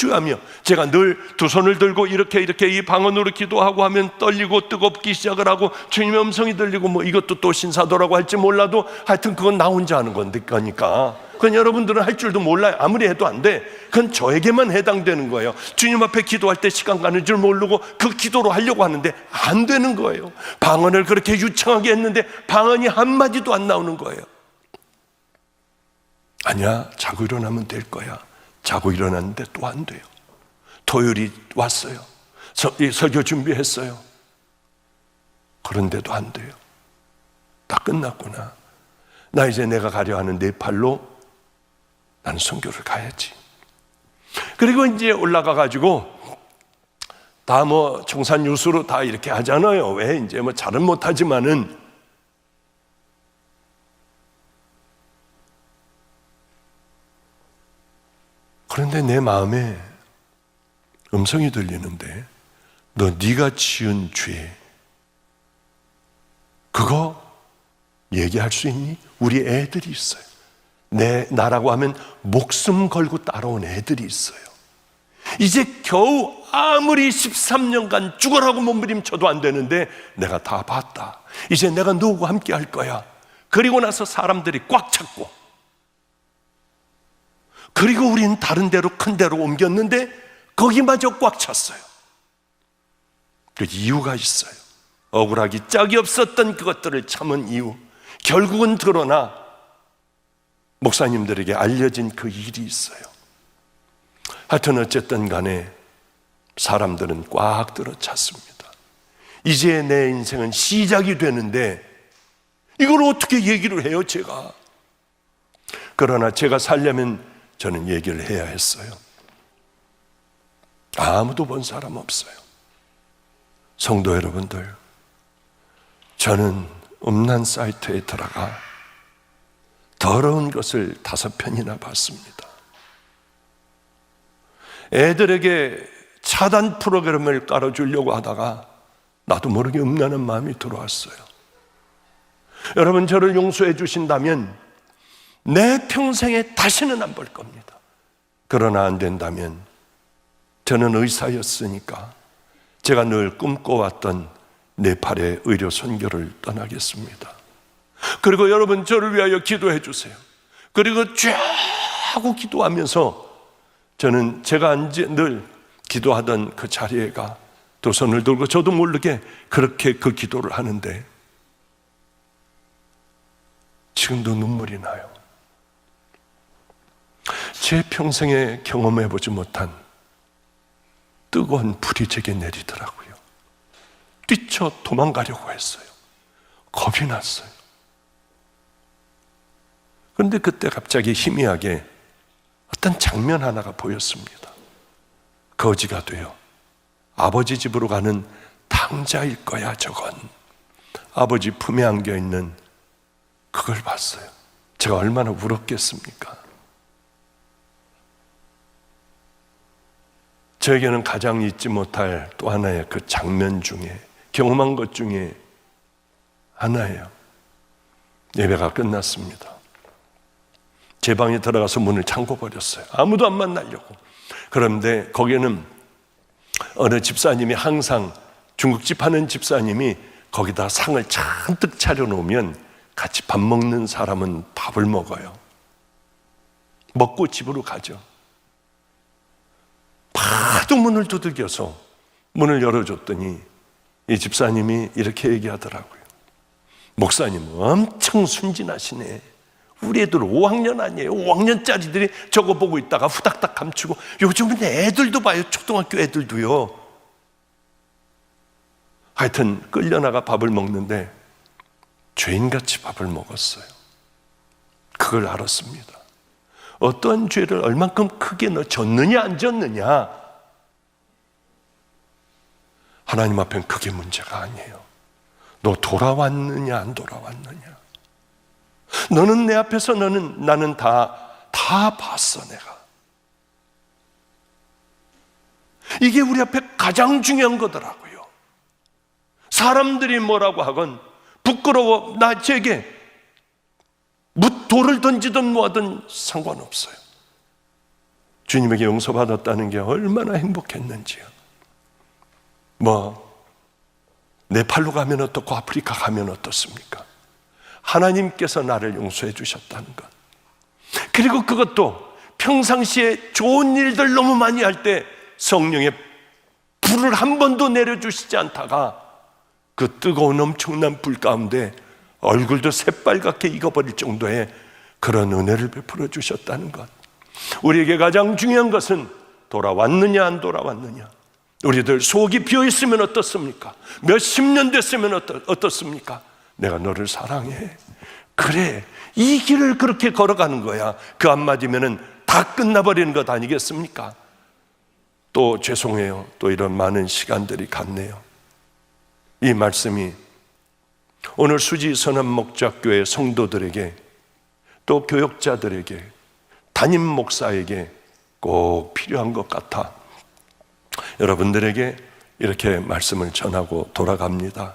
질주하며, 제가 늘 두 손을 들고 이렇게 이 방언으로 기도하고 하면 떨리고 뜨겁기 시작을 하고 주님의 음성이 들리고 뭐 이것도 또 신사도라고 할지 몰라도 하여튼 그건 나 혼자 하는 거니까 그건 여러분들은 할 줄도 몰라요. 아무리 해도 안 돼. 그건 저에게만 해당되는 거예요. 주님 앞에 기도할 때 시간 가는 줄 모르고 그 기도로 하려고 하는데 안 되는 거예요. 방언을 그렇게 유창하게 했는데 방언이 한마디도 안 나오는 거예요. 아니야, 자고 일어나면 될 거야. 자고 일어났는데 또 안 돼요. 토요일이 왔어요. 설교 준비했어요. 그런데도 안 돼요. 다 끝났구나. 나 이제 내가 가려 하는 네팔로 나는 선교를 가야지. 그리고 이제 올라가 가지고 다 뭐 청산유수로 다 이렇게 하잖아요. 왜 이제 뭐 잘은 못하지만은 그런데 내 마음에 음성이 들리는데 너 네가 지은 죄 그거 얘기할 수 있니? 우리 애들이 있어요. 나라고 하면 목숨 걸고 따라온 애들이 있어요. 이제 겨우 아무리 13년간 죽어라고 몸부림쳐도 안 되는데 내가 다 봤다. 이제 내가 너하고 함께 할 거야. 그리고 나서 사람들이 꽉 찼고, 그리고 우리는 다른 데로 큰 데로 옮겼는데 거기마저 꽉 찼어요. 그 이유가 있어요. 억울하기 짝이 없었던 그것들을 참은 이유, 결국은 드러나 목사님들에게 알려진 그 일이 있어요. 하여튼 어쨌든 간에 사람들은 꽉 들어찼습니다. 이제 내 인생은 시작이 되는데 이걸 어떻게 얘기를 해요, 제가? 그러나 제가 살려면 저는 얘기를 해야 했어요. 아무도 본 사람 없어요. 성도 여러분들, 저는 음란 사이트에 들어가 더러운 것을 5편이나 봤습니다. 애들에게 차단 프로그램을 깔아주려고 하다가 나도 모르게 음란한 마음이 들어왔어요. 여러분, 저를 용서해 주신다면 내 평생에 다시는 안 볼 겁니다. 그러나 안 된다면 저는 의사였으니까 제가 늘 꿈꿔왔던 네팔의 의료 선교를 떠나겠습니다. 그리고 여러분, 저를 위하여 기도해 주세요. 그리고 쫙 하고 기도하면서 저는 제가 늘 기도하던 그 자리에 가 두 손을 들고 저도 모르게 그렇게 그 기도를 하는데 지금도 눈물이 나요. 제 평생에 경험해보지 못한 뜨거운 불이 제게 내리더라고요. 뛰쳐 도망가려고 했어요. 겁이 났어요. 그런데 그때 갑자기 희미하게 어떤 장면 하나가 보였습니다. 거지가 되어 아버지 집으로 가는 탕자일 거야, 저건. 아버지 품에 안겨있는 그걸 봤어요. 제가 얼마나 울었겠습니까? 저에게는 가장 잊지 못할 또 하나의 그 장면 중에, 경험한 것 중에 하나예요. 예배가 끝났습니다. 제 방에 들어가서 문을 잠궈 버렸어요. 아무도 안 만나려고. 그런데 거기에는 어느 집사님이 항상, 중국집 하는 집사님이 거기다 상을 잔뜩 차려놓으면 같이 밥 먹는 사람은 밥을 먹어요. 먹고 집으로 가죠. 파도 문을 두들겨서 문을 열어줬더니 이 집사님이 이렇게 얘기하더라고요. 목사님 엄청 순진하시네. 우리 애들 5학년 아니에요. 5학년짜리들이 저거 보고 있다가 후닥닥 감추고, 요즘은 애들도 봐요. 초등학교 애들도요. 하여튼 끌려나가 밥을 먹는데 죄인같이 밥을 먹었어요. 그걸 알았습니다. 어떤 죄를 얼만큼 크게 너 졌느냐 안 졌느냐, 하나님 앞엔 그게 문제가 아니에요. 너 돌아왔느냐 안 돌아왔느냐. 너는 내 앞에서 나는 다 봤어. 내가 이게 우리 앞에 가장 중요한 거더라고요. 사람들이 뭐라고 하건 부끄러워, 제게 돌을 던지든 뭐하든 상관없어요. 주님에게 용서받았다는 게 얼마나 행복했는지요. 네팔로 가면 어떻고 아프리카 가면 어떻습니까? 하나님께서 나를 용서해 주셨다는 것. 그리고 그것도 평상시에 좋은 일들 너무 많이 할 때 성령의 불을 한 번도 내려주시지 않다가 그 뜨거운 엄청난 불 가운데 얼굴도 새빨갛게 익어버릴 정도의 그런 은혜를 베풀어 주셨다는 것. 우리에게 가장 중요한 것은 돌아왔느냐 안 돌아왔느냐. 우리들 속이 비어있으면 어떻습니까? 몇십 년 됐으면 어떻습니까? 내가 너를 사랑해. 그래, 이 길을 그렇게 걸어가는 거야. 그 한마디면은 다 끝나버리는 것 아니겠습니까? 또 죄송해요. 또 이런 많은 시간들이 갔네요. 이 말씀이 오늘 수지 선한목자교회 성도들에게, 또 교역자들에게, 담임 목사에게 꼭 필요한 것 같아 여러분들에게 이렇게 말씀을 전하고 돌아갑니다.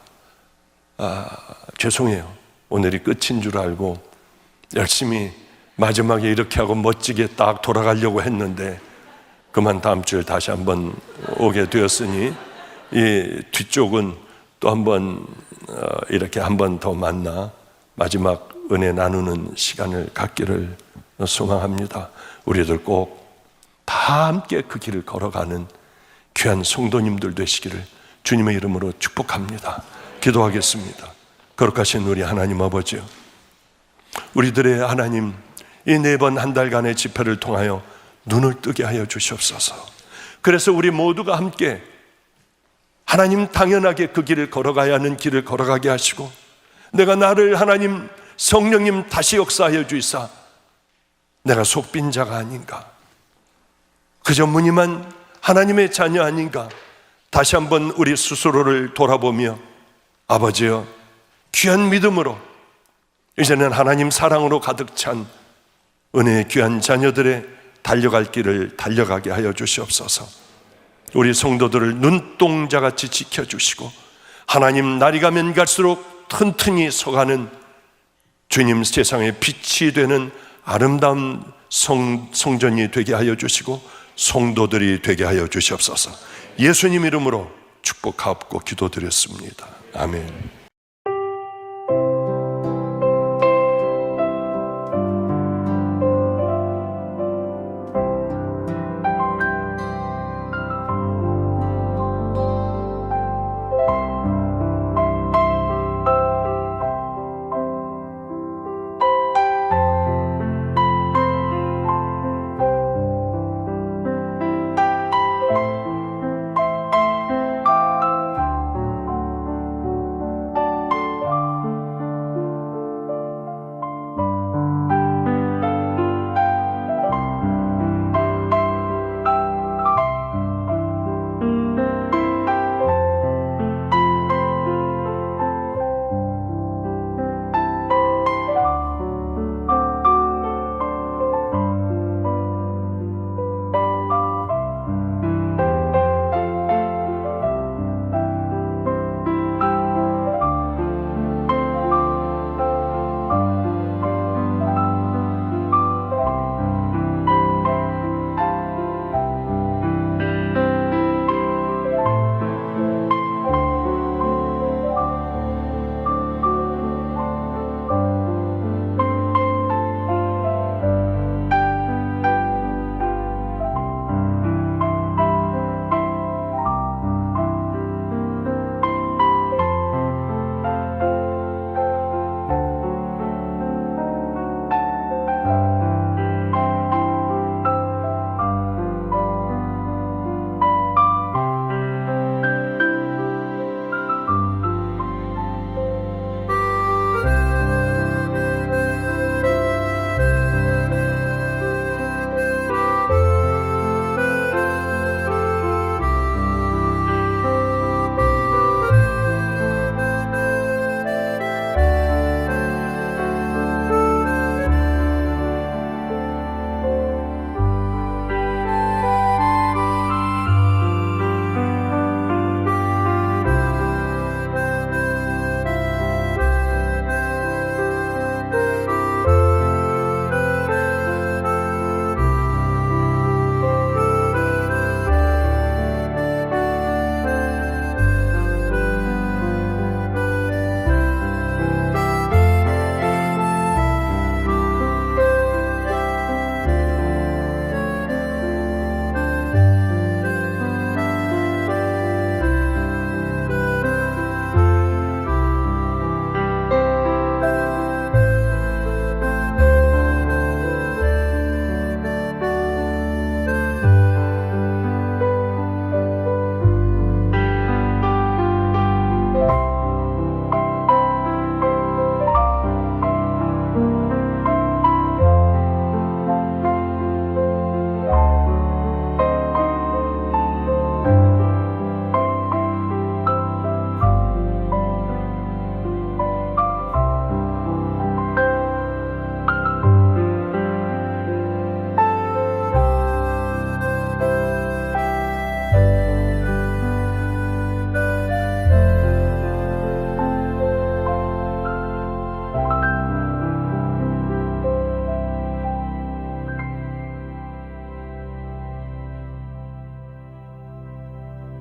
죄송해요. 오늘이 끝인 줄 알고 열심히 마지막에 이렇게 하고 멋지게 딱 돌아가려고 했는데 그만 다음 주에 다시 한번 오게 되었으니 이 뒤쪽은 또 한번 이렇게 한 번 더 만나 마지막 은혜 나누는 시간을 갖기를 소망합니다. 우리들 꼭 다 함께 그 길을 걸어가는 귀한 성도님들 되시기를 주님의 이름으로 축복합니다. 기도하겠습니다. 거룩하신 우리 하나님 아버지요, 우리들의 하나님, 이 4번 한 달간의 집회를 통하여 눈을 뜨게 하여 주시옵소서. 그래서 우리 모두가 함께 하나님 당연하게 그 길을 걸어가야 하는 길을 걸어가게 하시고, 내가 나를 하나님 성령님 다시 역사하여 주이사 내가 속빈 자가 아닌가, 그저 무늬만 하나님의 자녀 아닌가, 다시 한번 우리 스스로를 돌아보며 아버지여, 귀한 믿음으로 이제는 하나님 사랑으로 가득 찬 은혜의 귀한 자녀들의 달려갈 길을 달려가게 하여 주시옵소서. 우리 성도들을 눈동자같이 지켜주시고 하나님 날이 가면 갈수록 튼튼히 서가는 주님 세상의 빛이 되는 아름다운 성전이 되게 하여 주시고 성도들이 되게 하여 주시옵소서. 예수님 이름으로 축복하옵고 기도드렸습니다. 아멘.